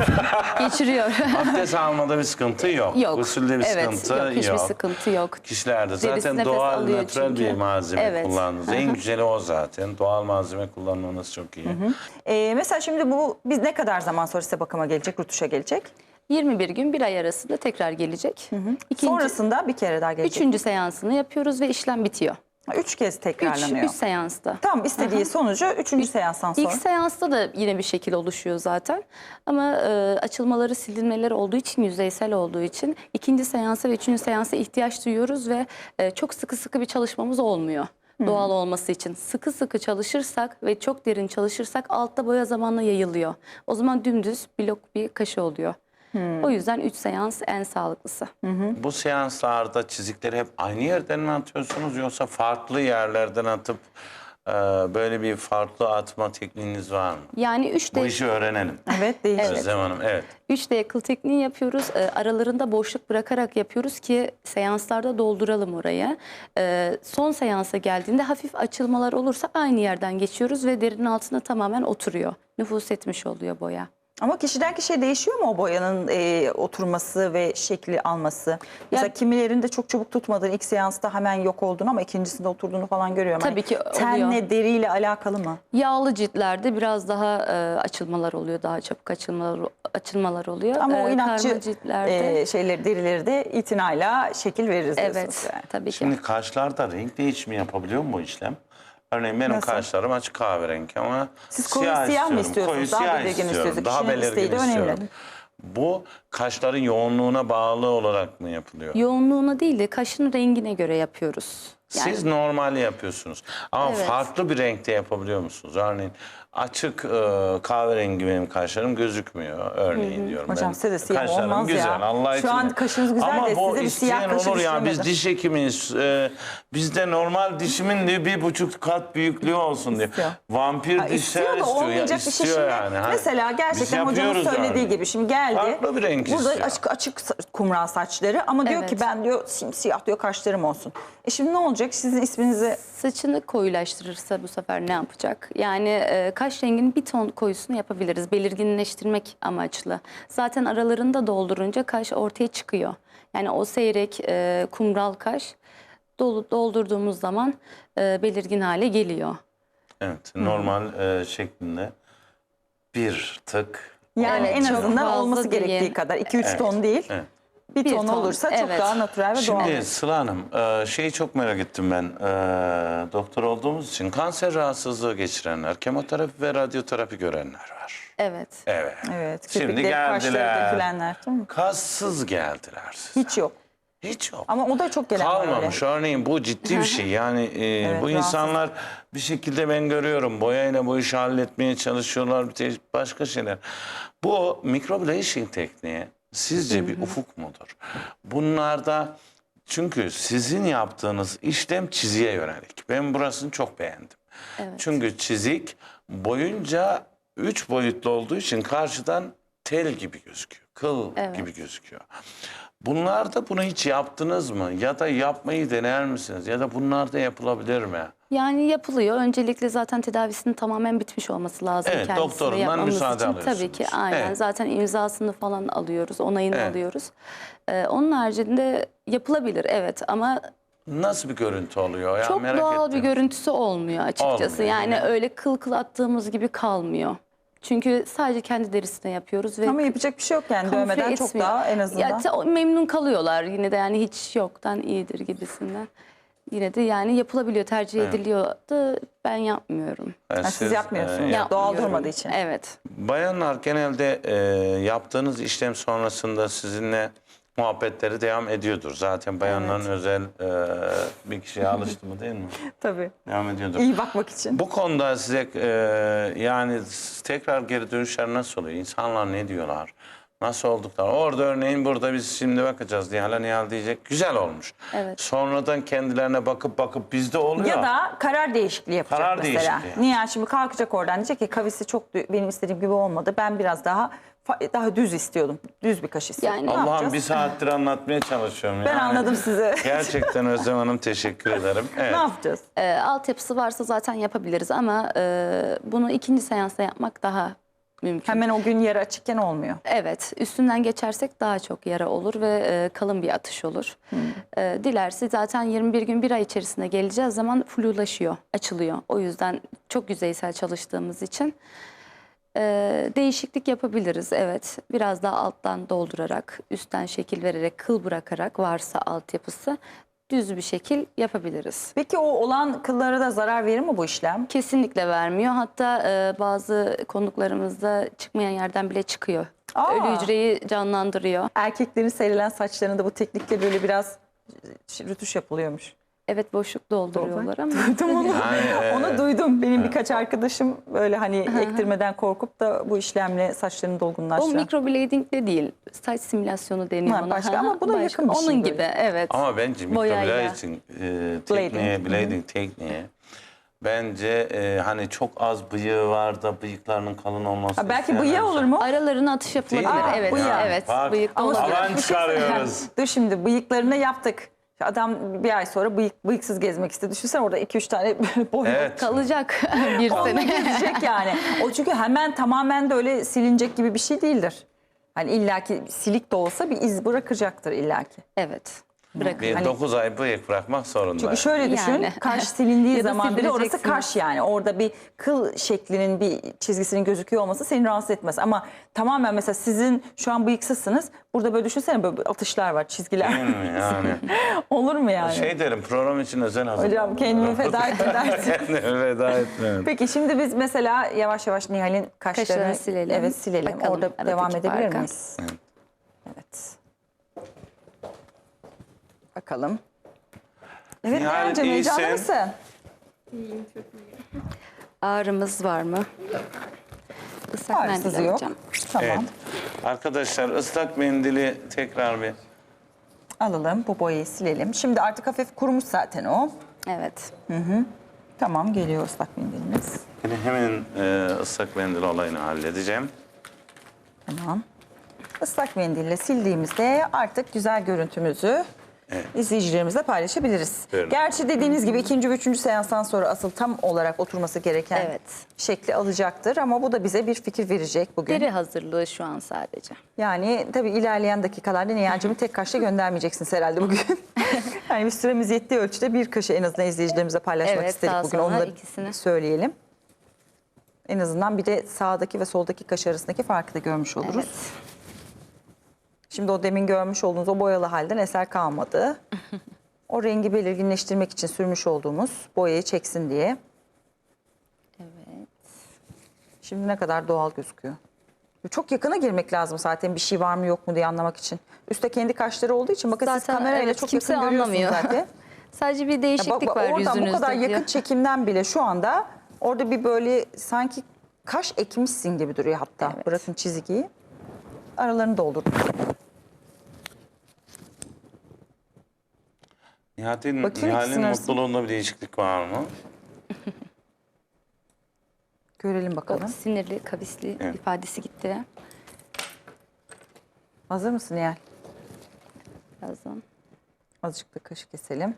S4: geçiriyor.
S2: Abdest almada bir sıkıntı yok.
S4: Yok.
S2: Gusülde bir
S4: Evet,
S2: sıkıntı
S4: yok. Hiçbir sıkıntı yok.
S2: Kişilerde
S4: Derisi
S2: zaten
S4: nefes
S2: doğal,
S4: alıyor
S2: natürel
S4: çünkü.
S2: bir malzeme
S4: Evet.
S2: kullandınız.
S4: Hı hı.
S2: En güzeli o zaten. Doğal malzeme kullanmanız çok iyi.
S1: Mesela şimdi biz ne kadar zaman sonra size bakıma gelecek, rutuşa gelecek?
S4: 21 gün, 1 ay arasında tekrar gelecek.
S1: Sonrasında bir kere daha gelecek.
S4: 3. seansını yapıyoruz ve işlem bitiyor.
S1: 3 kez tekrarlanıyor.
S4: 3 seansta.
S1: Tam istediği sonucu 3. seanstan sonra.
S4: İlk seansta da yine bir şekil oluşuyor zaten. Ama açılmaları, silinmeleri olduğu için, yüzeysel olduğu için ikinci seansa ve 3. seansa ihtiyaç duyuyoruz ve çok sıkı bir çalışmamız olmuyor. Doğal olması için. Sıkı çalışırsak ve çok derin çalışırsak altta boya zamanla yayılıyor. O zaman dümdüz blok bir kaşı oluyor. O yüzden 3 seans en sağlıklısı.
S2: Bu seanslarda çizikleri hep aynı yerden mi atıyorsunuz yoksa farklı yerlerden atıp böyle bir farklı atma tekniğiniz var mı?
S4: Yani
S2: Bu
S4: 3D
S2: işi öğrenelim.
S1: Evet, değişik.
S2: Özlem Hanım, evet.
S4: 3D kıl tekniği yapıyoruz. Aralarında boşluk bırakarak yapıyoruz ki seanslarda dolduralım orayı. Son seansa geldiğinde hafif açılmalar olursa aynı yerden geçiyoruz ve derinin altına tamamen oturuyor. Nüfuz etmiş oluyor boya.
S1: Ama kişiden kişiye değişiyor mu o boyanın oturması ve şekli alması? Mesela kimilerinde çok çabuk tutmadığını, ilk seansta hemen yok olduğunu ama ikincisinde oturduğunu falan görüyorum.
S4: Tabii ki oluyor.
S1: Tenle, deriyle alakalı mı?
S4: Yağlı ciltlerde biraz daha açılmalar oluyor. Daha çabuk açılmalar oluyor.
S1: Ama o inatçı
S4: karma ciltlerde
S1: derileri de itinayla şekil veririz diyorsunuz.
S4: evet,
S1: Yani.
S4: tabii ki.
S2: Şimdi kaşlarda renk değişimi yapabiliyor mu bu işlem? Örneğin benim
S1: Nasıl?
S2: kaşlarım açık kahverengi ama
S1: Siz koyu siyah mı
S2: istiyorum.
S1: istiyorsunuz?
S2: Koyu
S1: Daha
S2: siyah
S1: belirgin
S2: istiyorum.
S1: istiyorsunuz.
S2: Daha
S1: Kişinin isteği
S2: belirgin
S1: de önemli.
S2: istiyorum. Bu kaşların yoğunluğuna bağlı olarak mı yapılıyor?
S4: Yoğunluğuna değil de kaşın rengine göre yapıyoruz. Yani
S2: Siz normal yapıyorsunuz. Ama
S4: Evet.
S2: farklı bir renkte yapabiliyor musunuz? Örneğin açık kahverengi benim kaşlarım gözükmüyor. Örneğin diyorum
S1: Hocam
S2: ben.
S1: size de siyah
S2: Kaşlarım
S1: olmaz ya.
S2: güzel, Allah
S1: Şu
S2: için.
S1: an kaşınız güzel
S2: Ama
S1: de
S2: bu
S1: size bir siyah
S2: isteyen
S1: kaşı
S2: olur ya. Biz
S1: düşüremedi.
S2: diş hekimiyiz. Bizde normal dişimin de 1,5 kat büyüklüğü olsun diyor.
S1: İstiyor.
S2: Vampir dişler
S1: İstiyor da
S2: istiyor.
S1: olmayacak bir şey
S2: istiyor
S1: şimdi.
S2: yani. Hani
S1: Mesela
S2: biz
S1: gerçekten hocamın
S2: yapıyoruz
S1: söylediği
S2: yani.
S1: gibi şimdi geldi.
S2: Farklı bir renk
S1: Burada
S2: istiyor.
S1: açık kumral saçları ama diyor
S4: Evet.
S1: ki ben diyor simsiyah diyor kaşlarım olsun. Şimdi ne olacak? Sizin isminizi
S4: saçını koyulaştırırsa bu sefer ne yapacak? Yani kaş renginin bir ton koyusunu yapabiliriz. Belirginleştirmek amaçlı. Zaten aralarında doldurunca kaş ortaya çıkıyor. Yani o seyrek kumral kaş doldurduğumuz zaman belirgin hale geliyor.
S2: Evet, normal şeklinde bir tık.
S1: yani
S4: Evet,
S1: en
S4: çok
S1: azından
S4: fazla
S1: olması
S4: değil.
S1: gerektiği kadar 2-3
S2: Evet.
S1: ton değil.
S2: Evet.
S1: Bir
S4: Bir
S1: ton
S4: ton,
S1: olursa çok
S4: evet.
S1: daha natürel ve doğal.
S2: Şimdi Sıla Hanım, şeyi çok merak ettim ben. Doktor olduğumuz için kanser rahatsızlığı geçirenler, kemoterapi ve radyoterapi görenler var.
S4: Evet.
S2: Evet.
S1: Evet.
S2: Şimdi
S1: kirpikleri, kaşları
S2: geldiler.
S1: dökülenler değil mi?
S2: Kassız geldiler size.
S1: Hiç yok.
S2: Hiç yok.
S1: Ama o da çok gelen var öyle.
S2: Kalmamış. Örneğin bu ciddi bir şey. Yani bu
S1: rahatsız.
S2: insanlar bir şekilde ben görüyorum boyayla bu işi halletmeye çalışıyorlar. Başka şeyler. Bu microblading tekniği sizce bir ufuk mudur? Bunlarda çünkü sizin yaptığınız işlem çiziye yönelik. Ben burasını çok beğendim. Çünkü çizik boyunca 3 boyutlu olduğu için karşıdan tel gibi gözüküyor. Kıl gibi gözüküyor. Bunlarda bunu hiç yaptınız mı? Ya da yapmayı dener misiniz? Ya da bunlar da yapılabilir mi?
S4: Yani yapılıyor. Öncelikle zaten tedavisinin tamamen bitmiş olması lazım
S2: Evet,
S4: kendisine
S2: doktorundan
S4: yapmamız
S2: müsaade
S4: için.
S2: alıyorsunuz.
S4: Tabii ki aynen.
S2: Evet.
S4: Zaten imzasını falan alıyoruz, onayını
S2: Evet.
S4: alıyoruz. Onun haricinde yapılabilir evet ama
S2: Nasıl bir görüntü oluyor? Ya
S4: çok
S2: merak
S4: doğal
S2: ettim.
S4: bir görüntüsü olmuyor açıkçası.
S2: Olmuyor,
S4: Yani
S2: yani.
S4: öyle kıl kıl attığımız gibi kalmıyor. Çünkü sadece kendi derisine yapıyoruz ve
S1: Ama yapacak bir şey yok yani
S4: kamufle
S1: dövmeden çok
S4: etmiyor.
S1: daha en azından.
S4: Ya, memnun kalıyorlar yine de yani hiç yoktan iyidir gibisinden. Yine de yani yapılabiliyor, tercih ediliyor da ben yapmıyorum.
S1: Siz yapmıyorsunuz. Doğal
S4: Yapmıyorum.
S1: durmadığı için.
S4: Evet.
S2: Bayanlar genelde yaptığınız işlem sonrasında sizinle muhabbetleri devam ediyordur. Zaten bayanların özel bir kişiye alıştı mı değil mi?
S1: Tabii.
S2: Devam ediyordur.
S1: İyi bakmak için.
S2: Bu konuda size yani tekrar geri dönüşler nasıl oluyor? İnsanlar ne diyorlar? Nasıl olduklar? Orada örneğin burada biz şimdi bakacağız. Nihal diyecek güzel olmuş.
S4: Evet.
S2: Sonradan kendilerine bakıp bizde oluyor.
S1: Ya da karar değişikliği yapacak
S2: Karar
S1: mesela.
S2: değişikliği.
S1: Nihal şimdi kalkacak oradan diyecek ki kavisi çok benim istediğim gibi olmadı. Ben biraz daha düz istiyordum. Düz bir kaş istiyordum.
S4: Yani-
S1: Ne
S2: Allah'ım
S1: yapacağız?
S2: bir saattir anlatmaya çalışıyorum.
S1: Ben
S2: yani.
S1: anladım sizi.
S2: Gerçekten Özlem Hanım teşekkür ederim. Evet.
S1: Ne yapacağız?
S4: Altyapısı varsa zaten yapabiliriz ama bunu ikinci seansta yapmak daha mümkün.
S1: Hemen o gün yeri açıkken olmuyor.
S4: Evet, üstünden geçersek daha çok yara olur ve kalın bir atış olur. Dilerse zaten 21 gün, bir ay içerisinde geleceği zaman flulaşıyor, açılıyor. O yüzden çok yüzeysel çalıştığımız için değişiklik yapabiliriz. Evet, biraz daha alttan doldurarak, üstten şekil vererek, kıl bırakarak varsa altyapısı düz bir şekil yapabiliriz.
S1: Peki o olan kıllara da zarar verir mi bu işlem?
S4: Kesinlikle vermiyor. Hatta bazı konuklarımızda çıkmayan yerden bile çıkıyor.
S1: Aa.
S4: Ölü hücreyi canlandırıyor.
S1: Erkeklerin seyrelen saçlarında da bu teknikle böyle biraz rütuş yapılıyormuş.
S4: Evet, boşluk dolduruyorlar ama.
S1: Duydum onu.
S2: Yani,
S1: Onu duydum. Benim birkaç arkadaşım böyle hani ektirmeden korkup da bu işlemle saçlarını
S4: O
S1: dolgunlaştıran.
S4: microblading de değil. Saç simülasyonu deniyor
S1: Ha,
S4: ona.
S1: başka ama bu da
S4: Başka.
S1: yakın bir şey
S4: Onun
S1: böyle.
S4: gibi, evet.
S2: Ama bence
S4: Boyayla.
S2: mikroblading tekniğe, blading tekniğe bence hani çok az bıyığı var da bıyıklarının kalın olması.
S1: Ha, belki
S2: istemem.
S1: bıyığa olur mu?
S4: Aralarına atış yapılabilir.
S2: Değil mi?
S4: Evet,
S1: bıyığa.
S4: evet.
S2: Bak,
S4: Bıyık da
S1: Ama
S4: olabilir.
S2: Alan
S1: bir şey söyleyeyim.
S2: çıkarıyoruz.
S1: Dur şimdi bıyıklarını yaptık. Adam bir ay sonra bıyıksız gezmek istedi. Düşünsene orada 2-3 tane boy
S2: Evet.
S4: Kalacak bir
S1: Onunla
S4: sene.
S1: gezecek yani. O çünkü hemen tamamen de öyle silinecek gibi bir şey değildir. Hani illaki silik de olsa bir iz bırakacaktır illaki.
S4: Evet. Bırakın.
S2: Bir
S1: Hani-
S2: 9 ay bıyık bırakmak zorunda.
S1: Çünkü şöyle düşün,
S4: Yani.
S1: kaş silindiği
S4: Ya da
S1: zaman bile orası
S4: sildireceksiniz.
S1: kaş yani. Orada bir kıl şeklinin bir çizgisinin gözüküyor olması seni rahatsız etmez. Ama tamamen mesela sizin şu an bıyıksızsınız. Burada böyle düşünsene böyle atışlar var, çizgiler
S2: Değil
S1: var.
S2: mi yani?
S1: Olur mu yani?
S2: Şey derim program için özel hazırladım.
S1: Hocam kendimi feda ettim dersin.
S2: Kendimi feda etmedim.
S1: Peki şimdi biz mesela yavaş yavaş Nihal'in kaşlarını
S4: Kaşlarını silelim.
S1: Evet silelim.
S4: Bakalım
S1: Orada
S4: aradaki
S1: devam edebilir
S4: farka.
S1: miyiz? Evet. Bakalım. Evet
S2: Nihal,
S1: Nihal'cığım heyecanlı
S2: iyisin.
S1: mısın?
S4: Ağrımız var mı? Islak
S1: Ağrısız
S4: mendil
S1: yok.
S4: alacağım.
S1: Tamam.
S2: Evet. Arkadaşlar ıslak mendili tekrar bir
S1: Alalım bu boyayı silelim. Şimdi artık hafif kurumuş zaten o.
S4: Evet.
S1: Tamam geliyor ıslak mendilimiz.
S2: Yine hemen ıslak mendil olayını halledeceğim.
S1: Tamam. Islak mendille sildiğimizde artık güzel görüntümüzü izleyicilerimizle paylaşabiliriz.
S2: Buyurun.
S1: Gerçi dediğiniz gibi 2. ve 3. seanstan sonra asıl tam olarak oturması gereken
S4: Evet.
S1: şekli alacaktır. Ama bu da bize bir fikir verecek bugün.
S4: Deri hazırlığı şu an sadece.
S1: Yani tabii ilerleyen dakikalarda Nihal'cığımı tek kaşla göndermeyeceksiniz herhalde bugün. Yani bir süremiz yettiği ölçüde bir kaşı en azından izleyicilerimize paylaşmak
S4: Evet,
S1: istedik
S4: sağ
S1: bugün.
S4: sola
S1: Onu da
S4: ikisini.
S1: söyleyelim. En azından bir de sağdaki ve soldaki kaş arasındaki farkı da görmüş oluruz.
S4: Evet.
S1: Şimdi o demin görmüş olduğunuz o boyalı halden eser kalmadı. O rengi belirginleştirmek için sürmüş olduğumuz boyayı çeksin diye.
S4: Evet.
S1: Şimdi ne kadar doğal gözüküyor. Çok yakına girmek lazım zaten bir şey var mı yok mu diye anlamak için. Üstte kendi kaşları olduğu için bakın siz
S4: Zaten
S1: kamerayla
S4: evet,
S1: çok
S4: kimse
S1: yakın görüyorsunuz
S4: anlamıyor.
S1: zaten.
S4: Sadece bir
S1: Ya
S4: değişiklik var
S1: oradan
S4: yüzünüzde.
S1: bu kadar yakın
S4: diyor.
S1: çekimden bile şu anda orada bir böyle sanki kaş ekmişsin gibi duruyor hatta.
S4: Evet.
S1: Bırakın çizgiyi. Aralarını doldurdum. Bakayım
S2: Nihal'in
S1: ikisinin arasında.
S2: mutluluğunda bir değişiklik var mı?
S1: Görelim
S4: O
S1: bakalım.
S4: sinirli, kavisli
S2: Evet.
S4: ifadesi gitti.
S1: Hazır mısın Nihal?
S4: Birazdan.
S1: Azıcık da kaşı keselim.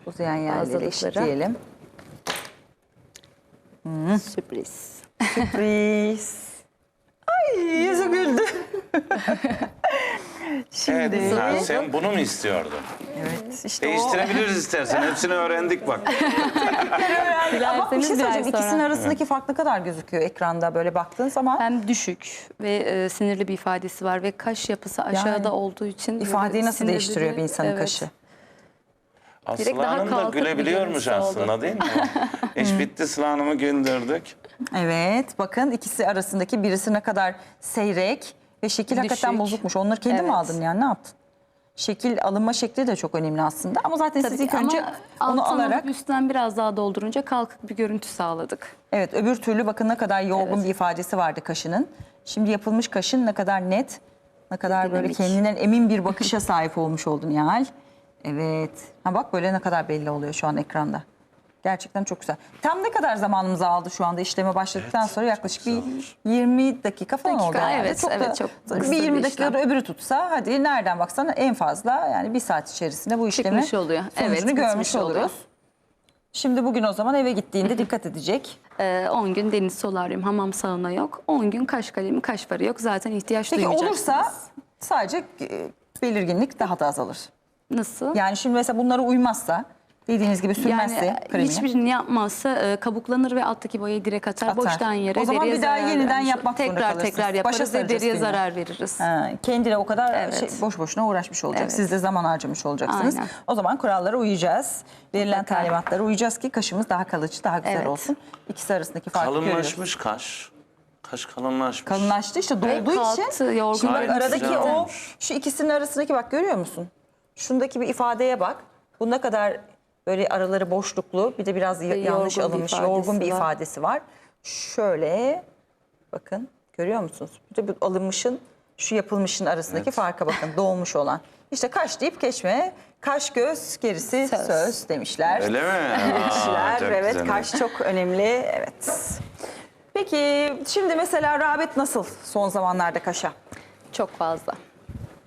S1: Uzayan yerleri
S4: Fazlalıkları.
S1: eşitleyelim.
S4: Sürpriz.
S1: Sürpriz. Ay yüzü güldü. Şimdi
S2: Evet Nihal, sen bunu mu istiyordun?
S1: evet işte o.
S2: Değiştirebiliriz istersen. Hepsini öğrendik bak.
S1: Ama bir şey
S4: Dilerseniz bir ay
S1: söyleyeceğim.
S4: sonra.
S1: İkisinin arasındaki fark ne kadar gözüküyor ekranda böyle baktığın zaman?
S4: Hem düşük ve sinirli bir ifadesi var ve kaş yapısı aşağıda olduğu için
S1: İfadeyi
S4: böyle
S1: nasıl
S4: sinirli
S1: değiştiriyor bir insanın
S4: evet.
S1: kaşı?
S2: Aslı
S4: daha
S2: Hanım da
S4: kalkık bir
S2: gülebiliyormuş
S4: görüntüsü oldu.
S2: aslında değil mi? İş bitti Sıla Hanım'ı güldürdük.
S1: Evet bakın ikisi arasındaki birisi ne kadar seyrek ve şekil hakikaten
S4: Düşük.
S1: bozukmuş. Onları kendin mi
S4: Evet.
S1: aldın yani ne yaptın? Şekil alınma şekli de çok önemli aslında. Ama zaten siz ilk
S4: Ama
S1: önce onu
S4: alttan
S1: alarak...
S4: alıp üstten biraz daha doldurunca kalkık bir görüntü sağladık.
S1: Evet, öbür türlü bakın ne kadar yorgun
S4: Evet.
S1: bir ifadesi vardı kaşının. Şimdi yapılmış kaşın ne kadar net, ne kadar böyle
S4: Dinamik.
S1: kendinden emin bir bakışa sahip olmuş oldu Nihal. Evet. Ha bak böyle ne kadar belli oluyor şu an ekranda. Gerçekten çok güzel. Tam ne kadar zamanımızı aldı şu anda işleme başladıktan sonra yaklaşık bir 20 dakika falan oldu herhalde.
S4: evet,
S1: çok
S4: evet,
S1: da,
S4: çok
S1: bir
S4: hızlı
S1: 20
S4: bir
S1: dakikada
S4: işlem.
S1: öbürü tutsa hadi nereden baksan en fazla yani bir saat içerisinde bu işlemi
S4: Çıkmış oluyor. Evet,
S1: sonucunu
S4: bitmiş
S1: görmüş
S4: oluyor.
S1: oluruz. Şimdi bugün o zaman eve gittiğinde dikkat edecek.
S4: 10 gün deniz, solaryum, hamam, sauna yok. 10 gün kaş kalemi, kaş farı yok. Zaten ihtiyaç
S1: Peki
S4: duymayacaksınız.
S1: olursa sadece belirginlik daha da azalır.
S4: Nasıl?
S1: Yani şimdi mesela bunlara uymazsa, dediğiniz gibi sürmezse
S4: Yani
S1: kremini
S4: hiçbirini yapmazsa kabuklanır ve alttaki boyayı direkt atar.
S1: atar.
S4: Boştan yere
S1: O zaman
S4: deriye
S1: bir daha
S4: zarar
S1: yeniden
S4: vermiş
S1: yapmak zorunda
S4: Tekrar
S1: kalırsınız.
S4: tekrar
S1: Başa
S4: yaparız ve
S1: saracağız
S4: deriye
S1: filmi.
S4: zarar veririz.
S1: kendine o kadar
S4: Evet.
S1: boş boşuna uğraşmış olacak.
S4: Evet.
S1: Siz de zaman harcamış olacaksınız.
S4: Aynen.
S1: O zaman kurallara uyacağız. Verilen
S4: Mutlaka.
S1: talimatlara uyacağız ki kaşımız daha kalıcı, daha güzel
S4: Evet.
S1: olsun. İkisi arasındaki farkı görüyoruz.
S2: Kalınlaşmış kaş. Kaş kalınlaşmış.
S1: Kalınlaştı işte dolduğu
S4: kalktı,
S1: için.
S4: yorgun
S1: Şimdi bak
S2: görünüyor.
S1: aradaki
S2: Güzel
S1: o
S2: olmuş.
S1: şu ikisinin arasındaki bak görüyor musun? Şundaki bir ifadeye bak. Bu ne kadar böyle araları boşluklu bir de biraz yanlış
S4: yorgun bir
S1: alınmış
S4: ifadesi
S1: yorgun bir
S4: var.
S1: ifadesi var. Şöyle bakın görüyor musunuz? Bir de bu alınmışın şu yapılmışın arasındaki farka bakın doğmuş olan. İşte kaş deyip geçme. Kaş göz gerisi söz,
S4: Söz.
S1: demişler.
S2: Öyle mi?
S1: Demişler.
S2: Çok
S1: Evet
S2: güzel.
S1: kaş çok önemli. Evet. Peki şimdi mesela rağbet nasıl son zamanlarda kaşa?
S4: Çok fazla.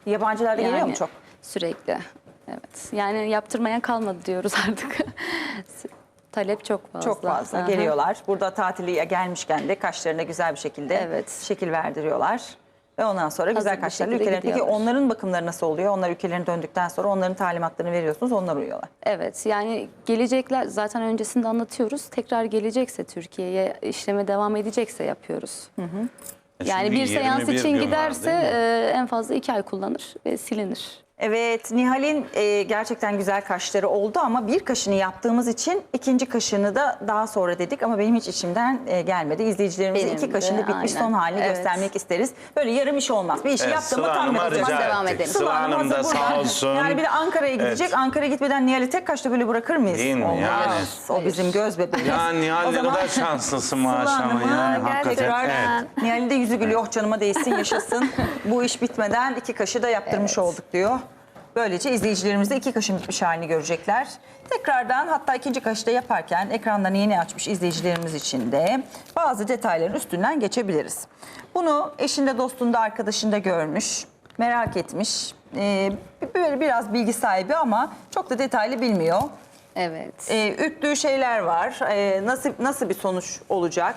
S1: Yabancılarda geliyor mu çok?
S4: Sürekli. Evet. Yani yaptırmaya kalmadı diyoruz artık. Talep çok fazla.
S1: Çok fazla
S4: Aha.
S1: geliyorlar. Burada tatili gelmişken de kaşlarına güzel bir şekilde
S4: Evet.
S1: şekil verdiriyorlar. Ve ondan sonra güzel
S4: bir
S1: kaşlarla
S4: şekilde
S1: ülkelerine. Peki
S4: gidiyorlar.
S1: onların bakımları nasıl oluyor? Onlar ülkelerine döndükten sonra onların talimatlarını veriyorsunuz. Onlar uyuyorlar.
S4: Evet, yani gelecekler zaten öncesinde anlatıyoruz. Tekrar gelecekse Türkiye'ye işleme devam edecekse yapıyoruz. Yani
S2: Çünkü
S4: bir seans
S2: 21
S4: için
S2: gün var,
S4: giderse
S2: değil mi?
S4: en fazla 2 ay kullanır ve silinir.
S1: Evet, Nihal'in gerçekten güzel kaşları oldu ama bir kaşını yaptığımız için ikinci kaşını da daha sonra dedik ama benim hiç içimden gelmedi. İzleyicilerimize
S4: Benim
S1: iki
S4: de,
S1: kaşını bitmiş
S4: aynen.
S1: son halini
S4: Evet.
S1: göstermek isteriz. Böyle yarım iş olmaz. Bir işi
S2: Evet,
S1: yaptım mı
S2: Sıla
S1: tam
S2: Hanım'a
S1: yapacağız.
S2: rica
S4: Devam
S2: ettik.
S4: edelim.
S2: Sıla Hanım da
S1: hazır
S2: sağ
S1: burada.
S2: olsun.
S1: Yani bir de Ankara'ya gidecek.
S2: Evet.
S1: Ankara'ya gitmeden Nihal'i tek kaşta böyle bırakır mıyız?
S2: Değil mi?
S1: Olmaz.
S2: Yani.
S1: O bizim göz bebeğimiz.
S2: Ya Nihal
S1: O
S2: ne
S1: zaman
S2: kadar şanslısın
S1: Sıla
S2: maşallah.
S1: Hanım'a
S2: Yani hakikaten.
S1: tekrar
S2: Evet.
S1: Nihal'in de yüzü gülüyor. Oh canıma değsin yaşasın. Bu iş bitmeden iki kaşı da yaptırmış olduk diyor. Böylece izleyicilerimiz de iki kaşın bitmiş halini görecekler. Tekrardan hatta ikinci kaşı da yaparken ekranlarını yeni açmış izleyicilerimiz için de bazı detayların üstünden geçebiliriz. Bunu eşinde, dostunda, arkadaşında görmüş, merak etmiş. Böyle biraz bilgi sahibi ama çok da detaylı bilmiyor.
S4: Evet.
S1: Ürktüğü şeyler var. Nasıl bir sonuç olacak?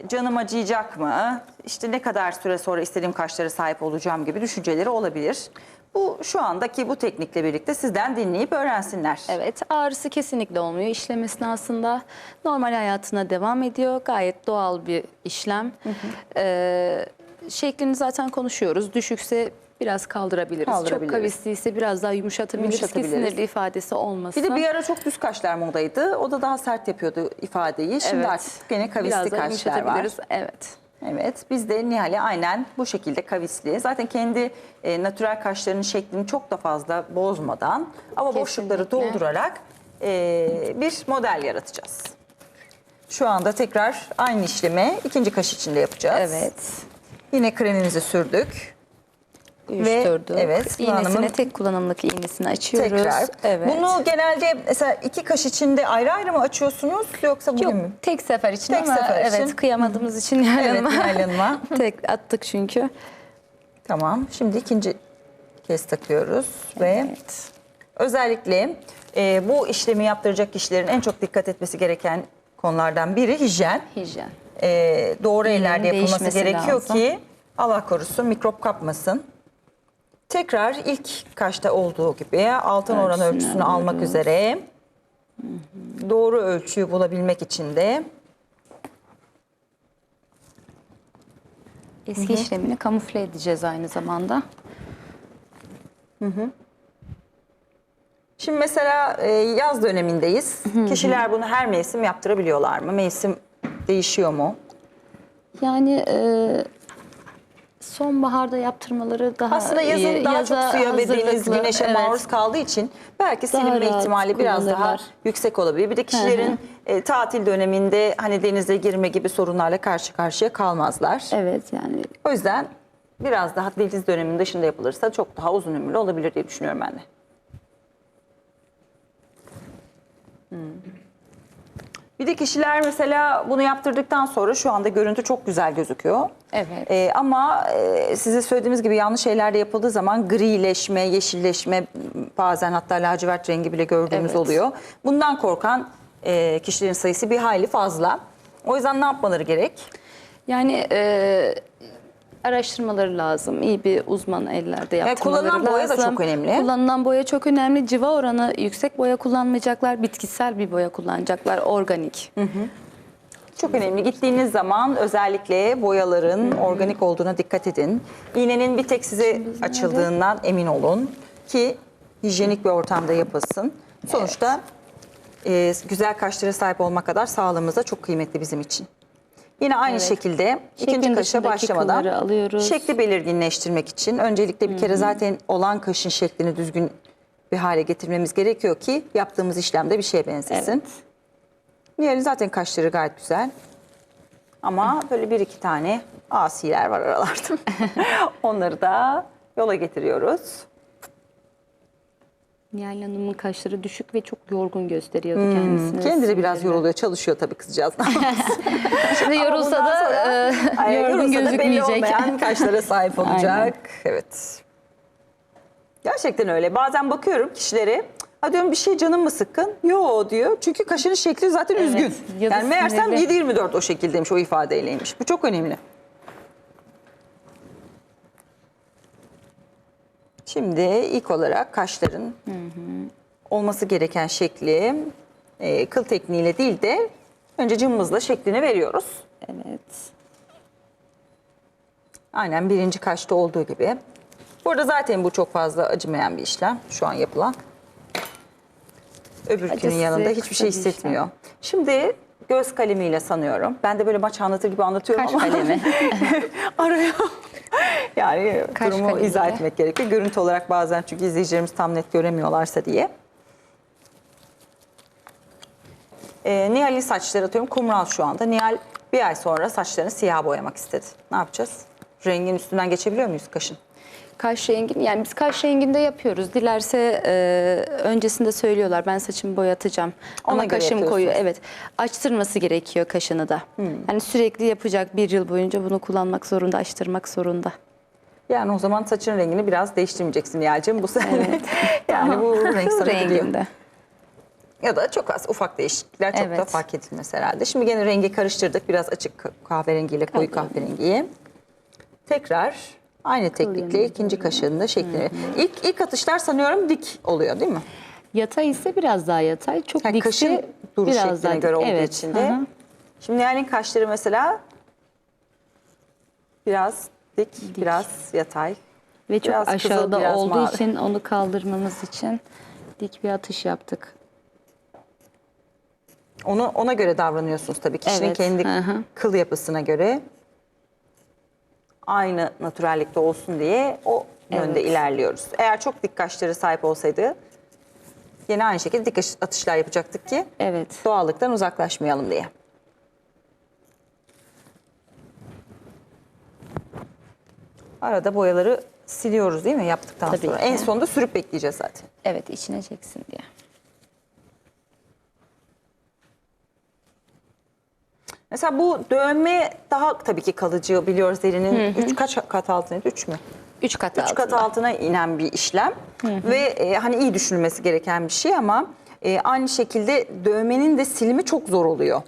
S1: Canım acıyacak mı? İşte ne kadar süre sonra istediğim kaşlara sahip olacağım gibi düşünceleri olabilir. Bu şu andaki bu teknikle birlikte sizden dinleyip öğrensinler.
S4: Evet, ağrısı kesinlikle olmuyor. İşlem esnasında normal hayatına devam ediyor. Gayet doğal bir işlem. Şeklini zaten konuşuyoruz. Düşükse biraz kaldırabiliriz.
S1: Kaldırabiliriz.
S4: Çok kavisliyse biraz daha yumuşatabiliriz,
S1: Yumuşatabiliriz.
S4: ki sinirli ifadesi olmasın.
S1: Bir de bir ara çok düz kaşlar modaydı. O da daha sert yapıyordu ifadeyi. Şimdi
S4: Evet.
S1: artık gene kavisli
S4: Biraz daha
S1: kaşlar var.
S4: yumuşatabiliriz. Evet.
S1: Evet, biz de Nihal'e aynen bu şekilde kavisli. Zaten kendi natürel kaşlarının şeklini çok da fazla bozmadan ama boşlukları
S4: Kesinlikle.
S1: doldurarak bir model yaratacağız. Şu anda tekrar aynı işlemi ikinci kaş için de yapacağız.
S4: Evet.
S1: Yine kremimizi sürdük.
S4: Uyuşturduk.
S1: evet, Sıla
S4: İğnesini,
S1: Hanım'ın
S4: tek kullanımlık iğnesini açıyoruz.
S1: Tekrar.
S4: Evet.
S1: Bunu genelde mesela iki kaş içinde ayrı ayrı mı açıyorsunuz yoksa bugün
S4: Yok,
S1: mü?
S4: tek sefer için
S1: Tek
S4: ama
S1: sefer için.
S4: evet, kıyamadığımız için Nihal
S1: Evet,
S4: Hanım'a
S1: Nihal Hanım'a.
S4: tek attık çünkü.
S1: Tamam. Şimdi ikinci kez takıyoruz ve
S4: Evet.
S1: özellikle bu işlemi yaptıracak kişilerin en çok dikkat etmesi gereken konulardan biri hijyen.
S4: Hijyen.
S1: Doğru ellerde yapılması
S4: değişmesi
S1: gerekiyor
S4: lazım.
S1: ki Allah korusun mikrop kapmasın. Tekrar ilk kaşta olduğu gibi altın oran
S4: Ölçüsünü
S1: ölçüsünü almak
S4: alıyoruz.
S1: üzere doğru ölçüyü bulabilmek için de
S4: Eski işlemini kamufle edeceğiz aynı zamanda.
S1: şimdi mesela yaz dönemindeyiz. Kişiler bunu her mevsim yaptırabiliyorlar mı? Mevsim değişiyor mu?
S4: Yani Sonbaharda yaptırmaları daha
S1: Aslında yazın
S4: iyi.
S1: daha
S4: Yaza
S1: çok suya ve deniz,
S4: hazırlıklı,
S1: güneşe
S4: evet.
S1: maruz kaldığı için belki
S4: Daha
S1: silinme
S4: rahat
S1: ihtimali biraz daha
S4: kullanırlar.
S1: yüksek olabilir. Bir de kişilerin tatil döneminde hani denize girme gibi sorunlarla karşı karşıya kalmazlar.
S4: Evet yani
S1: O yüzden biraz daha deniz döneminin dışında yapılırsa çok daha uzun ömürlü olabilir diye düşünüyorum ben de. Bir de kişiler mesela bunu yaptırdıktan sonra şu anda görüntü çok güzel gözüküyor.
S4: Evet.
S1: Ama size söylediğimiz gibi yanlış şeyler de yapıldığı zaman grileşme, yeşilleşme, bazen hatta lacivert rengi bile gördüğümüz
S4: Evet.
S1: oluyor. Bundan korkan kişilerin sayısı bir hayli fazla. O yüzden ne yapmaları gerek?
S4: yani araştırmaları lazım. İyi bir uzman ellerde yaptırmaları lazım.
S1: kullanılan boya da çok önemli.
S4: Kullanılan boya çok önemli. Civa oranı yüksek boya kullanmayacaklar. Bitkisel bir boya kullanacaklar. Organik.
S1: Çok önemli. Gittiğiniz zaman özellikle boyaların organik olduğuna dikkat edin. İğnenin bir tek size açıldığından emin olun ki hijyenik bir ortamda yapılsın. Sonuçta güzel kaşlara sahip olmak kadar sağlığımız da çok kıymetli bizim için. Yine aynı
S4: Evet.
S1: şekilde
S4: Şeklin
S1: ikinci kaşa
S4: dışındaki
S1: başlamadan
S4: kılları alıyoruz.
S1: şekli belirginleştirmek için öncelikle bir kere zaten olan kaşın şeklini düzgün bir hale getirmemiz gerekiyor ki yaptığımız işlemde bir şeye benzesin.
S4: Evet.
S1: Nihal'in zaten kaşları gayet güzel. Ama böyle bir iki tane asiler var aralarda. Onları da yola getiriyoruz.
S4: Nihal Hanım'ın kaşları düşük ve çok yorgun gösteriyordu kendisini.
S1: Kendi de biraz yoruluyor, çalışıyor tabii kızcağız.
S4: Şimdi yorulsa
S1: Ama
S4: da
S1: bundan sonra,
S4: yorgun
S1: yorulsa da belli
S4: gözükmeyecek.
S1: olmayan kaşlara sahip olacak.
S4: Aynen.
S1: Evet. Gerçekten öyle. Bazen bakıyorum kişilere, ha diyorum bir şey canım mı sıkkın? Yo diyor. Çünkü kaşının şekli zaten üzgün.
S4: ya da
S1: Yani meğersem
S4: sinirli.
S1: 7/24 o şekildeymiş, o ifadeyleymiş. Bu çok önemli. Şimdi ilk olarak kaşların olması gereken şekli kıl tekniğiyle değil de önce cımbızla şeklini veriyoruz.
S4: Evet.
S1: Aynen birinci kaşta olduğu gibi. Burada zaten bu çok fazla acımayan bir işlem şu an yapılan. Öbürkünün
S4: Acısı
S1: yanında hiçbir
S4: kısa
S1: şey
S4: bir işlem.
S1: hissetmiyor. Şimdi göz kalemiyle sanıyorum. Ben de böyle maç anlatır gibi anlatıyorum
S4: Kaş
S1: ama.
S4: kalemi.
S1: Araya. Yani
S4: Kaş
S1: durumu
S4: kalemiyle.
S1: izah etmek gerekiyor. Görüntü olarak bazen çünkü izleyicilerimiz tam net göremiyorlarsa diye. Nihal'in saçları atıyorum kumral şu anda. Nihal bir ay sonra saçlarını siyah boyamak istedi. Ne yapacağız? Rengin üstünden geçebiliyor muyuz kaşın?
S4: Kaş rengini yani biz kaş renginde yapıyoruz. Dilerse öncesinde söylüyorlar ben saçımı boyatacağım.
S1: Ona
S4: Ama
S1: göre
S4: kaşım koyu.
S1: yapıyorsunuz.
S4: Evet. Açtırması gerekiyor kaşını da. Yani sürekli yapacak bir yıl boyunca bunu kullanmak zorunda, açtırmak zorunda.
S1: Yani o zaman saçın rengini biraz değiştirmeyeceksin Nihal'cığım bu sene. Yani bu renk sana gidiyor.
S4: Renginde.
S1: Ya da çok az ufak değişiklikler çok da
S4: Evet.
S1: fark edilmez herhalde. Şimdi gene rengi karıştırdık. Biraz açık kahverengiyle koyu kahverengiyi. Tekrar aynı teknikle ikinci kaşığında şeklini. İlk atışlar sanıyorum dik oluyor değil mi?
S4: Yatay ise biraz daha yatay. Çok
S1: Yani
S4: dikse
S1: kaşın duruş
S4: biraz
S1: şekline
S4: daha
S1: göre
S4: dik.
S1: olduğu
S4: Evet.
S1: için de.
S4: Hı hı.
S1: Şimdi Nihal'in kaşları mesela biraz dik, biraz yatay.
S4: Ve çok
S1: Biraz kızıl,
S4: aşağıda
S1: biraz
S4: olduğu
S1: mavi.
S4: için onu kaldırmamız için dik bir atış yaptık.
S1: Ona göre davranıyorsunuz tabii. Kişinin
S4: Evet,
S1: kendi
S4: hı hı.
S1: kıl yapısına göre aynı natürellikte olsun diye o yönde
S4: Evet.
S1: ilerliyoruz. Eğer çok dik kaşları sahip olsaydı yine aynı şekilde dik atışlar yapacaktık ki
S4: Evet.
S1: doğallıktan uzaklaşmayalım diye. Arada boyaları siliyoruz değil mi yaptıktan
S4: Tabii
S1: sonra?
S4: ki.
S1: En sonunda sürüp bekleyeceğiz zaten.
S4: Evet, içine çeksin diye.
S1: Mesela bu dövme daha tabii ki kalıcı biliyoruz derinin. Kaç kat altındaydı? 3 mü?
S4: 3 kat
S1: 3 kat
S4: altında.
S1: altına inen bir işlem ve hani iyi düşünülmesi gereken bir şey ama aynı şekilde dövmenin de silimi çok zor oluyor.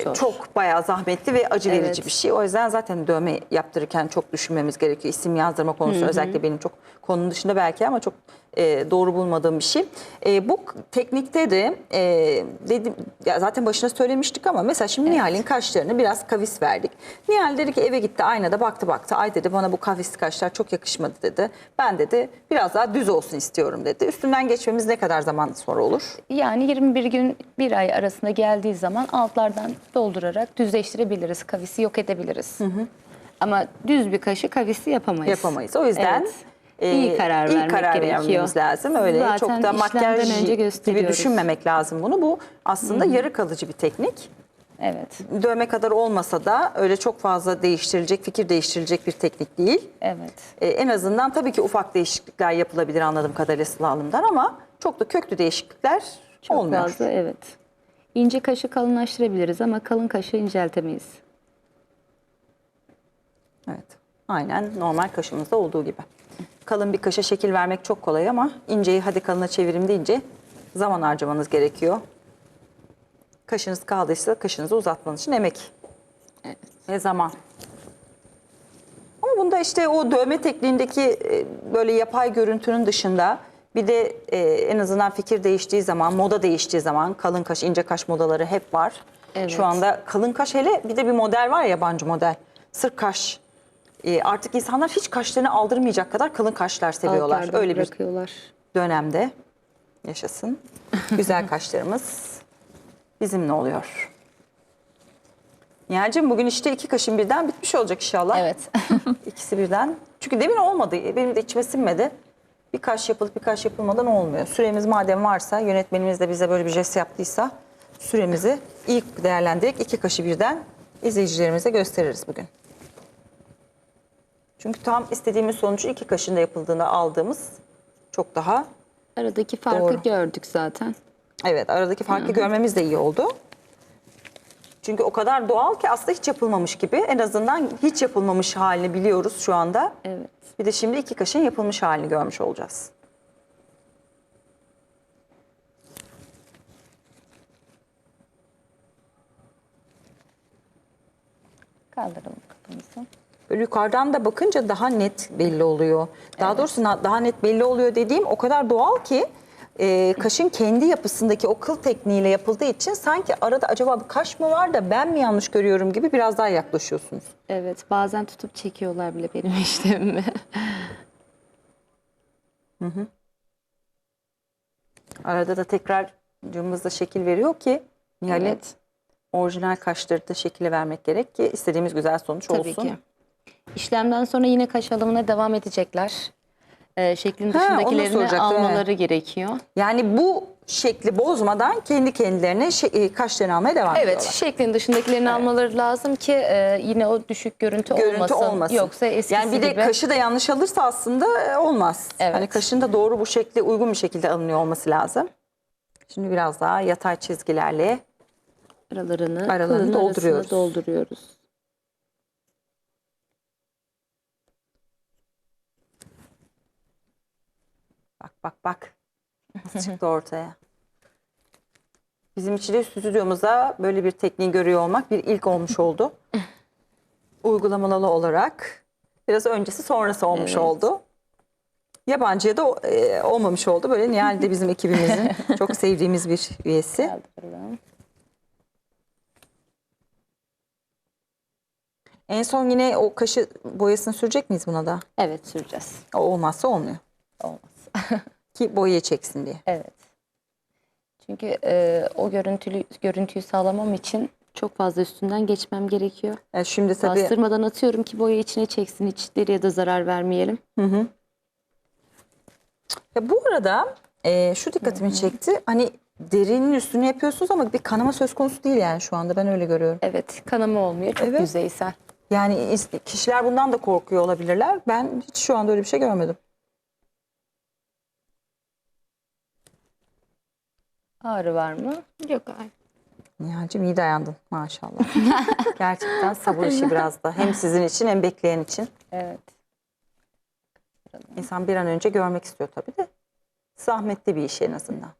S4: zor.
S1: Çok bayağı zahmetli ve acı
S4: Evet.
S1: verici bir şey. O yüzden zaten dövme yaptırırken çok düşünmemiz gerekiyor. İsim yazdırma konusu özellikle benim çok konunun dışında belki ama çok doğru bulmadığım bir şey. Bu teknikte de dedim ya zaten başına söylemiştik ama mesela şimdi Nihal'in kaşlarını biraz kavis verdik. Nihal dedi ki eve gitti aynada baktı. Ay dedi bana bu kavisli kaşlar çok yakışmadı dedi. Ben dedi biraz daha düz olsun istiyorum dedi. Üstünden geçmemiz ne kadar zaman sonra olur?
S4: Yani 21 gün 1 ay arasında geldiği zaman altlardan doldurarak düzleştirebiliriz. Kavisi yok edebiliriz. Ama düz bir kaşı kavisi yapamayız.
S1: Yapamayız. O yüzden
S4: Evet. İyi karar vermek gerekiyor.
S1: vermemiz lazım. Öyle
S4: Zaten
S1: çok da
S4: işlemden
S1: makyaj
S4: önce
S1: gibi
S4: gösteriyoruz.
S1: düşünmemek lazım bunu. Bu aslında yarı kalıcı bir teknik.
S4: Evet.
S1: Dövme kadar olmasa da öyle çok fazla değiştirilecek, fikir değiştirilecek bir teknik değil.
S4: Evet.
S1: En azından tabii ki ufak değişiklikler yapılabilir anladığım kadarıyla slalomdan ama çok da köklü değişiklikler
S4: Çok
S1: olmuyor.
S4: fazla evet. İnce kaşı kalınlaştırabiliriz ama kalın kaşı inceltemeyiz.
S1: Evet. Aynen normal kaşımızda olduğu gibi. Kalın bir kaşa şekil vermek çok kolay ama inceyi hadi kalına çevirim deyince zaman harcamanız gerekiyor. Kaşınız kaldıysa kaşınızı uzatmanız için emek ve zaman. Ama bunda işte o dövme tekniğindeki böyle yapay görüntünün dışında bir de en azından fikir değiştiği zaman, moda değiştiği zaman kalın kaş, ince kaş modaları hep var.
S4: Evet.
S1: Şu anda kalın kaş hele bir de bir model var ya yabancı model. Sırf kaş. Artık insanlar hiç kaşlarını aldırmayacak kadar kalın kaşlar seviyorlar.
S4: Altlarda
S1: Öyle bir
S4: bırakıyorlar.
S1: dönemde yaşasın. Güzel kaşlarımız bizimle oluyor. Nihal'cığım bugün işte 2 kaşın birden bitmiş olacak inşallah.
S4: Evet.
S1: İkisi birden. Çünkü demin olmadı. Benim de içime sinmedi. Bir kaş yapılıp bir kaş yapılmadan olmuyor. Süremiz madem varsa, yönetmenimiz de bize böyle bir jest yaptıysa süremizi iyi değerlendirerek 2 kaşı birden izleyicilerimize gösteririz bugün. Çünkü tam istediğimiz sonucu 2 kaşında yapıldığında aldığımız çok daha
S4: Aradaki farkı
S1: Doğru.
S4: gördük zaten.
S1: evet aradaki farkı görmemiz de iyi oldu. Çünkü o kadar doğal ki aslında hiç yapılmamış gibi. En azından hiç yapılmamış halini biliyoruz şu anda.
S4: Evet.
S1: Bir de şimdi 2 kaşın yapılmış halini görmüş olacağız.
S4: Kaldıralım kafamızı.
S1: Böyle yukarıdan da bakınca daha net belli oluyor. Daha doğrusu daha net belli oluyor dediğim o kadar doğal ki kaşın kendi yapısındaki o kıl tekniğiyle yapıldığı için sanki arada acaba bir kaş mı var da ben mi yanlış görüyorum gibi biraz daha yaklaşıyorsunuz.
S4: Evet, bazen tutup çekiyorlar bile benim işlemimi.
S1: Arada da tekrar cımbızla şekil veriyor ki Nihal'in
S4: Evet.
S1: orijinal kaşları da şekile vermek gerek ki istediğimiz güzel sonuç
S4: Tabii
S1: olsun.
S4: ki. İşlemden sonra yine kaş alımına devam edecekler. Şeklin
S1: Ha, onu
S4: dışındakilerini
S1: soracaktım,
S4: almaları gerekiyor.
S1: Yani bu şekli bozmadan kendi kendilerine kaşlarını almaya devam
S4: Evet,
S1: ediyorlar.
S4: şeklin dışındakilerini almaları lazım ki yine o düşük görüntü olmasın. Yoksa eskisi
S1: Yani bir de
S4: gibi.
S1: kaşı da yanlış alırsa aslında olmaz.
S4: Evet.
S1: Hani kaşın da doğru bu şekilde uygun bir şekilde alınıyor olması lazım. Şimdi biraz daha yatay çizgilerle
S4: Aralarını
S1: Aralarını
S4: kılın
S1: dolduruyoruz.
S4: arasına dolduruyoruz.
S1: bak nasıl çıktı ortaya. Bizim için de stüdyomuza böyle bir tekniği görüyor olmak bir ilk olmuş oldu. Uygulamalı olarak biraz öncesi sonrası olmuş
S4: Evet.
S1: oldu. Yabancıya da olmamış oldu. Böyle Nihal de bizim ekibimizin çok sevdiğimiz bir üyesi.
S4: Kaldıralım.
S1: En son yine o kaşı boyasını sürecek miyiz buna da?
S4: Evet, süreceğiz.
S1: O olmazsa olmuyor.
S4: Olmaz.
S1: Ki boyaya çeksin diye.
S4: Evet. Çünkü o görüntüyü sağlamam için çok fazla üstünden geçmem gerekiyor.
S1: Şimdi tabii
S4: Bastırmadan atıyorum ki boya içine çeksin. Hiç deriye de zarar vermeyelim.
S1: ya bu arada şu dikkatimi çekti. Hani derinin üstünü yapıyorsunuz ama bir kanama söz konusu değil yani şu anda ben öyle görüyorum.
S4: Evet, kanama olmuyor. Çok
S1: Evet.
S4: yüzeysel.
S1: Yani kişiler bundan da korkuyor olabilirler. Ben hiç şu anda öyle bir şey görmedim.
S4: Ağrı var mı? Yok ağrı.
S1: Nihal'cim iyi dayandın maşallah. Gerçekten sabır işi biraz da. Hem sizin için hem bekleyen için.
S4: Evet.
S1: İnsan bir an önce görmek istiyor tabii de. Zahmetli bir iş en azından.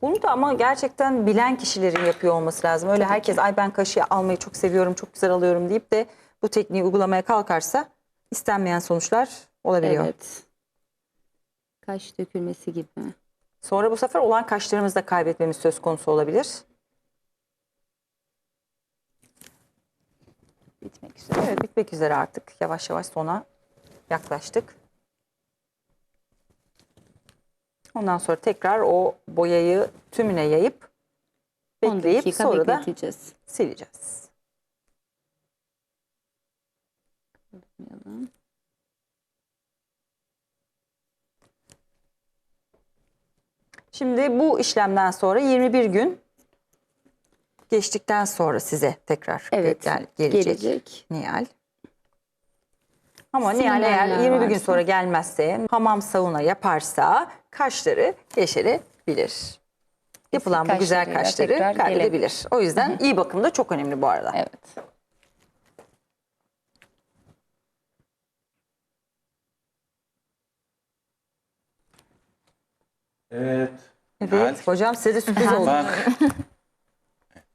S1: Bunu da ama gerçekten bilen kişilerin yapıyor olması lazım. Öyle herkes ay ben kaşı almayı çok seviyorum, çok güzel alıyorum deyip de bu tekniği uygulamaya kalkarsa istenmeyen sonuçlar olabiliyor.
S4: Evet. Kaş dökülmesi gibi.
S1: Sonra bu sefer olan kaşlarımızı da kaybetmemiz söz konusu olabilir.
S4: Bitmek üzere.
S1: Evet bitmek üzere artık. Yavaş yavaş sona yaklaştık. Ondan sonra tekrar o boyayı tümüne yayıp
S4: 10
S1: bekleyip
S4: dakika
S1: sonra da
S4: bekleteceğiz.
S1: sileceğiz.
S4: Unutmayalım.
S1: Şimdi bu işlemden sonra 21 gün geçtikten sonra size tekrar
S4: Evet,
S1: gelecek Nihal. Ama
S4: Silinenler
S1: Nihal eğer 21 gün
S4: varsa.
S1: sonra gelmezse, hamam sauna yaparsa kaşları yeşerebilir. Yapılan bu güzel
S4: kaşlarıyla
S1: kaşları
S4: tekrar
S1: kaybedebilir. O yüzden iyi bakım da çok önemli bu arada.
S4: Evet.
S2: Evet.
S1: Evet. Hocam size de sürpriz oldu.
S2: Bak. Evet.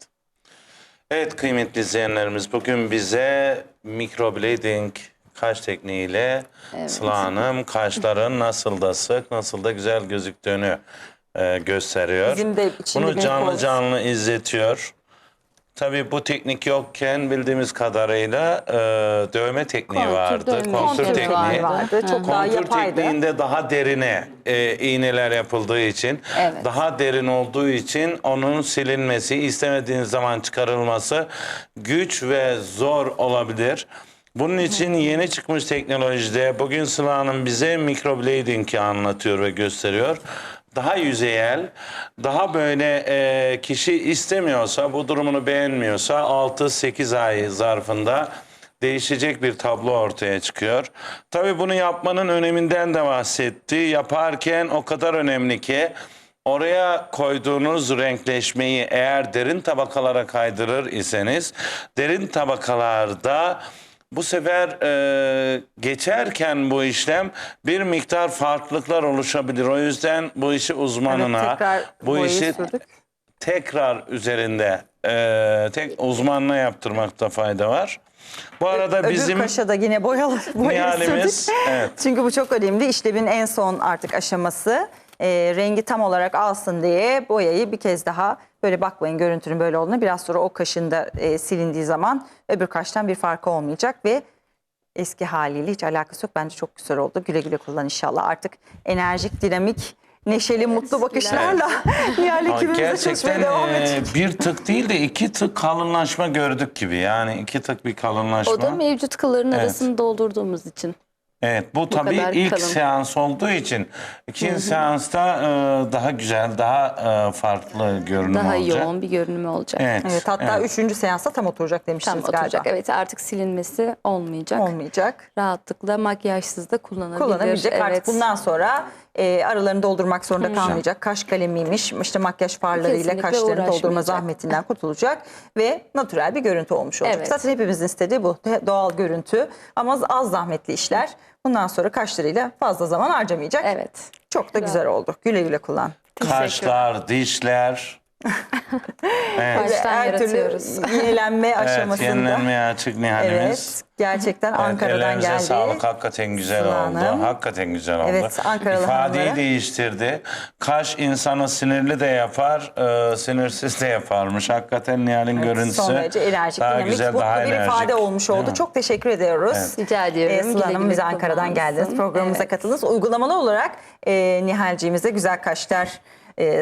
S2: Evet kıymetli izleyenlerimiz, bugün bize microblading kaş tekniğiyle Sıla Hanım kaşların nasıl da sık, nasıl da güzel gözüktüğünü gösteriyor.
S1: Bizim de içinde
S2: Bunu
S1: bir
S2: canlı
S1: poz.
S2: canlı izletiyor. Tabii bu teknik yokken bildiğimiz kadarıyla dövme tekniği
S4: Kontür
S2: vardı.
S4: dövme.
S2: Kontür
S4: Kontür
S2: tekniği.
S1: vardı. Çok daha
S2: Kontür
S1: yapaydı.
S2: tekniğinde daha derine iğneler yapıldığı için,
S4: Evet.
S2: daha derin olduğu için onun silinmesi, istemediğiniz zaman çıkarılması güç ve zor olabilir. Bunun için yeni çıkmış teknolojide bugün Sıla Hanım bize microblading'i anlatıyor ve gösteriyor. Daha yüzeyel, daha böyle kişi istemiyorsa, bu durumunu beğenmiyorsa 6-8 ay zarfında değişecek bir tablo ortaya çıkıyor. Tabii bunu yapmanın öneminden de bahsetti. Yaparken o kadar önemli ki oraya koyduğunuz renkleşmeyi eğer derin tabakalara kaydırır iseniz, derin tabakalarda bu sefer geçerken bu işlem bir miktar farklılıklar oluşabilir. O yüzden bu işi uzmanına,
S1: Evet, tekrar
S2: bu
S1: boyayı
S2: işi
S1: sürdük.
S2: tekrar üzerinde tek uzmanına yaptırmakta fayda var. Bu arada
S1: Öbür
S2: bizim
S1: kaşa da yine boyayı
S2: Nihal'imiz,
S1: sürdük.
S2: evet.
S1: Çünkü bu çok önemli. İşlemin en son artık aşaması. Rengi tam olarak alsın diye boyayı bir kez daha böyle bakmayın görüntünün böyle olduğunu. Biraz sonra o kaşın da silindiği zaman öbür kaştan bir farkı olmayacak ve eski haliyle hiç alakası yok. Bence çok güzel oldu. Güle güle kullan inşallah. Artık enerjik, dinamik, neşeli, mutlu bakışlarla Nihal
S2: Ama
S1: ekibimize çalışmaya
S2: gerçekten
S1: devam edecek.
S2: bir tık değil de 2 tık kalınlaşma gördük gibi. Yani 2 tık bir kalınlaşma.
S4: O da mevcut kılların
S2: Evet.
S4: arasını doldurduğumuz için.
S2: Evet, bu tabii
S4: kadar
S2: ilk
S4: kalın.
S2: seans olduğu için ikinci seansta daha güzel, daha farklı görünüm
S4: Daha
S2: olacak.
S4: yoğun bir görünümü olacak.
S2: Evet,
S1: Evet, hatta
S2: evet.
S1: 3. seansta tam oturacak demiştiniz
S4: Tam oturacak.
S1: galiba.
S4: Evet, artık silinmesi olmayacak.
S1: Olmayacak.
S4: Rahatlıkla makyajsız da kullanabilir.
S1: Kullanabilecek
S4: Evet.
S1: artık bundan sonra aralarını doldurmak zorunda kalmayacak. Kaş kalemiymiş, işte makyaj farlarıyla
S4: Kesinlikle
S1: kaşlarını doldurma
S4: uğraşmayacak.
S1: zahmetinden kurtulacak ve natürel bir görüntü olmuş olacak.
S4: Evet.
S1: Zaten hepimizin istediği bu. Doğal görüntü ama az zahmetli işler. Bundan sonra kaşlarıyla fazla zaman harcamayacak.
S4: Evet.
S1: Çok da güzel oldu. Güle güle kullan.
S2: Kaşlar, dişler. Evet,
S4: Baştan
S1: Her türlü
S4: yaratıyoruz.
S1: yenilenme
S2: evet
S1: aşamasında.
S2: yenilenmeye açık Nihal'imiz.
S1: Evet, gerçekten
S2: Evet,
S1: Ankara'dan
S2: ellerinize
S1: geldi.
S2: sağlık. Hakikaten güzel
S1: Sıla
S2: oldu.
S1: Hanım.
S2: Hakikaten güzel oldu.
S1: Evet, Ankaralı
S2: İfadeyi
S1: hanımlara.
S2: değiştirdi. Kaş insanı sinirli de yapar, sinirsiz de yaparmış. Hakikaten Nihal'in görüntüsü
S1: Son derece enerjik,
S2: daha
S1: dinamik,
S2: güzel,
S1: mutlu
S2: daha
S1: bir
S2: enerjik.
S1: ifade olmuş
S2: Değil
S1: oldu.
S2: mi?
S1: Çok teşekkür ediyoruz.
S2: Evet.
S4: Rica ediyorum.
S1: Sıla Hanım
S4: Güle
S1: biz
S4: güle
S1: Ankara'dan
S4: kullansın.
S1: geldiniz. Programımıza
S4: Evet.
S1: katıldınız. Uygulamalı olarak Nihal'ciğimize güzel kaşlar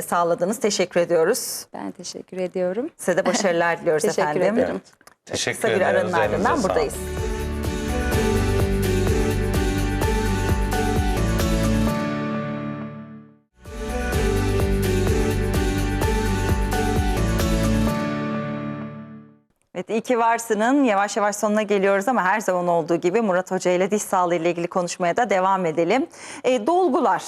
S1: sağladınız. Teşekkür ediyoruz.
S4: Ben teşekkür ediyorum.
S1: Size de başarılar diliyoruz
S4: Teşekkür
S1: efendim.
S4: ederim.
S2: Teşekkür
S1: Kısa bir
S2: ederiz.
S1: aranın ardından
S2: Elinize sağlık.
S1: buradayız. Evet, iyi ki varsının yavaş yavaş sonuna geliyoruz ama her zaman olduğu gibi Murat Hoca ile diş sağlığı ile ilgili konuşmaya da devam edelim. Dolgular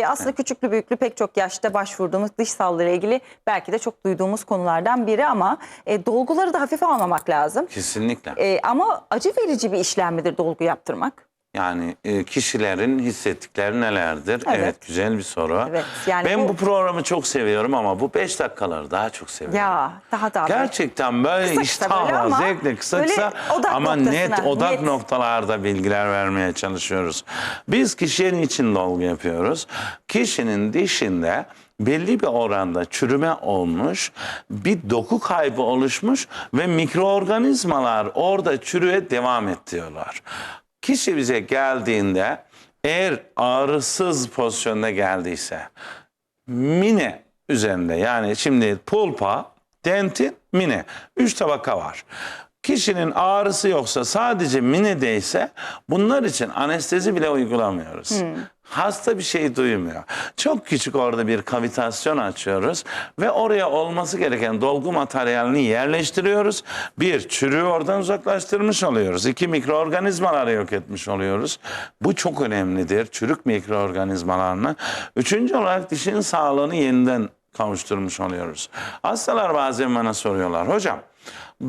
S1: aslında küçüklü büyüklü pek çok yaşta başvurduğumuz diş sağlığı ile ilgili belki de çok duyduğumuz konulardan biri ama dolguları da hafife almamak lazım.
S2: Kesinlikle.
S1: Ama acı verici bir işlem midir dolgu yaptırmak?
S2: Yani kişilerin hissettikleri nelerdir?
S1: Evet.
S2: Evet, güzel bir soru.
S1: Evet, yani
S2: ben
S1: bu-
S2: bu programı çok seviyorum ama bu 5 dakikaları daha çok seviyorum.
S1: Ya daha
S2: Gerçekten böyle
S1: Kısa kısa böyle
S2: iştahla,
S1: ama
S2: zevkle kısa
S1: böyle
S2: kısa
S1: odak
S2: ama
S1: noktasına,
S2: net odak
S1: net.
S2: noktalarda bilgiler vermeye çalışıyoruz. Biz kişinin için dolgu yapıyoruz. Kişinin dişinde belli bir oranda çürüme olmuş, bir doku kaybı oluşmuş ve mikroorganizmalar orada çürüye devam ediyorlar. Kişi bize geldiğinde eğer ağrısız pozisyonda geldiyse mine üzerinde, yani şimdi pulpa, dentin, mine 3 tabaka var. Kişinin ağrısı yoksa, sadece minedeyse bunlar için anestezi bile uygulamıyoruz. Hasta bir şey duymuyor. Çok küçük orada bir kavitasyon açıyoruz ve oraya olması gereken dolgu materyalini yerleştiriyoruz. Bir, çürüğü oradan uzaklaştırmış oluyoruz. İki, mikroorganizmaları yok etmiş oluyoruz. Bu çok önemlidir, çürük mikroorganizmalarını. Üçüncü olarak dişin sağlığını yeniden kavuşturmuş oluyoruz. Hastalar bazen bana soruyorlar, hocam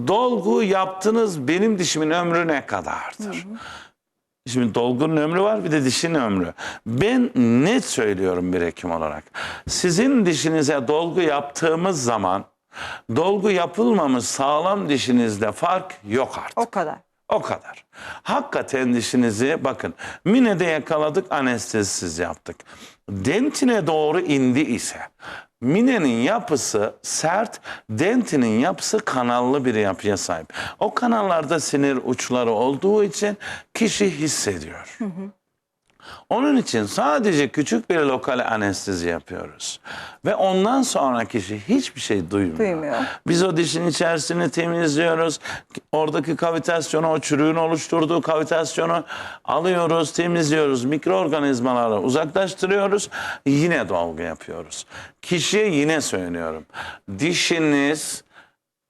S2: dolgu yaptınız, benim dişimin ömrü ne kadardır? Şimdi dolgunun ömrü var, bir de dişin ömrü. Ben net söylüyorum bir hekim olarak. Sizin dişinize dolgu yaptığımız zaman dolgu yapılmamış sağlam dişinizde fark yok artık.
S1: O kadar.
S2: O kadar. Hakikaten dişinizi bakın, minede yakaladık, anestezisiz yaptık. Dentine doğru indi ise, minenin yapısı sert, dentinin yapısı kanallı bir yapıya sahip. O kanallarda sinir uçları olduğu için kişi hissediyor. Onun için sadece küçük bir lokal anestezi yapıyoruz. Ve ondan sonra kişi hiçbir şey duymuyor. Biz o dişin içerisini temizliyoruz. Oradaki kavitasyonu, o çürüğün oluşturduğu kavitasyonu alıyoruz, temizliyoruz. Mikroorganizmaları uzaklaştırıyoruz. Yine dolgu yapıyoruz. Kişiye yine söylüyorum. Dişiniz,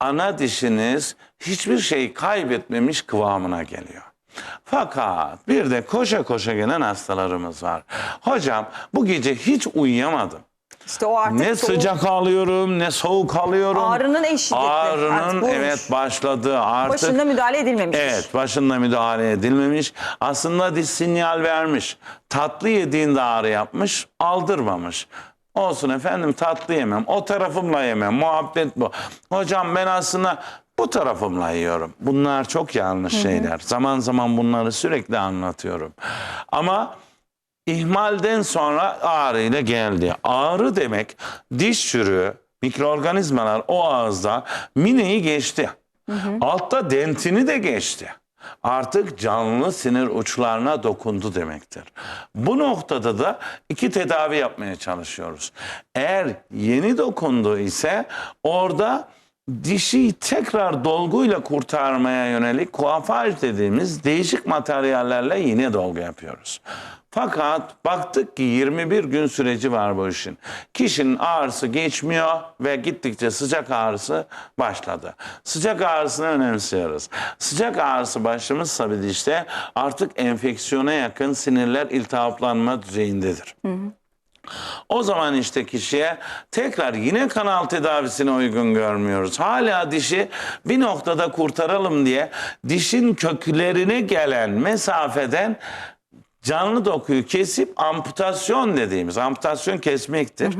S2: ana dişiniz hiçbir şey kaybetmemiş kıvamına geliyor. Fakat bir de koşa koşa gelen hastalarımız var. Hocam bu gece hiç uyuyamadım.
S1: İşte o artık
S2: Ne sıcak alıyorum, ne soğuk alıyorum.
S1: Ağrının en şiddetli. Artık
S2: Ağrının
S1: buymuş.
S2: evet başladı artık.
S1: Başında müdahale edilmemiş.
S2: Evet, başında müdahale edilmemiş. Aslında diş sinyal vermiş. Tatlı yediğinde ağrı yapmış, aldırmamış. Olsun efendim, tatlı yemem, o tarafımla yemem, muhabbet bu. Hocam ben aslında bu tarafımla yiyorum. Bunlar çok yanlış şeyler. Zaman zaman bunları sürekli anlatıyorum. Ama ihmalden sonra ağrıyla geldi. Ağrı demek diş çürüğü, mikroorganizmalar o ağızda mineyi geçti. Altta dentini de geçti. Artık canlı sinir uçlarına dokundu demektir. Bu noktada da iki tedavi yapmaya çalışıyoruz. Eğer yeni dokundu ise orada dişi tekrar dolguyla kurtarmaya yönelik kuafaj dediğimiz değişik materyallerle yine dolgu yapıyoruz. Fakat baktık ki 21 gün süreci var bu işin. Kişinin ağrısı geçmiyor ve gittikçe sıcak ağrısı başladı. Sıcak ağrısını önemsiyoruz. Sıcak ağrısı başlamışsa bir dişte artık enfeksiyona yakın sinirler iltihaplanma düzeyindedir. O zaman işte kişiye tekrar yine kanal tedavisine uygun görmüyoruz. Hala dişi bir noktada kurtaralım diye dişin köklerine gelen mesafeden canlı dokuyu kesip amputasyon dediğimiz, amputasyon kesmektir.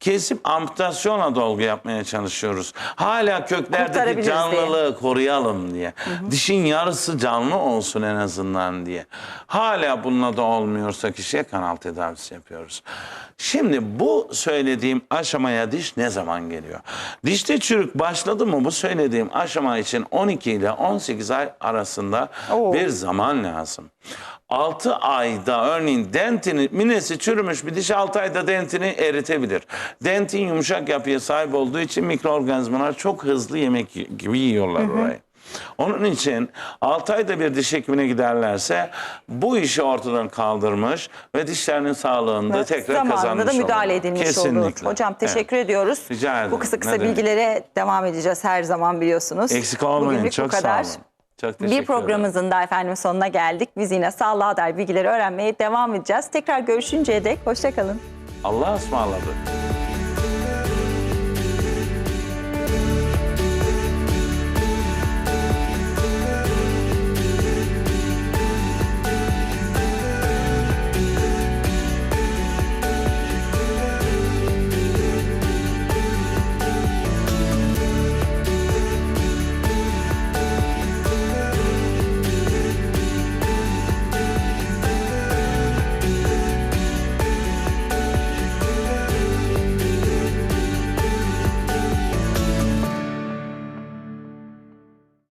S2: Kesip amputasyonla dolgu yapmaya çalışıyoruz. Hala köklerdeki
S1: Kurtarabiliriz
S2: canlılığı koruyalım diye. Dişin yarısı canlı olsun en azından diye. Hala bununla da olmuyorsa kişiye kanal tedavisi yapıyoruz. Şimdi bu söylediğim aşamaya diş ne zaman geliyor? Dişte çürük başladı mı bu söylediğim aşama için 12 ile 18 ay arasında bir zaman lazım. 6 ayda örneğin dentini, minesi çürümüş bir diş 6 ayda dentini eritebilir. Dentin yumuşak yapıya sahip olduğu için mikroorganizmalar çok hızlı yemek gibi yiyorlar orayı. Onun için 6 ayda bir diş hekimine giderlerse bu işi ortadan kaldırmış ve dişlerinin sağlığında tekrar kazanmış
S1: zamanında da müdahale
S2: olur.
S1: edilmiş
S2: Kesinlikle.
S1: olur. Hocam teşekkür ediyoruz.
S2: Rica ederim.
S1: Bu kısa
S2: Ne demek?
S1: bilgilere devam edeceğiz her zaman biliyorsunuz.
S2: Eksik olmayın.
S1: Bugünlük
S2: Çok
S1: bu kadar.
S2: sağ olun. Çok teşekkür
S1: Bir programımızın da efendim sonuna geldik. Biz yine sağlığa dair bilgileri öğrenmeye devam edeceğiz. Tekrar görüşünceye dek hoşça kalın.
S2: Allah'a ısmarladık.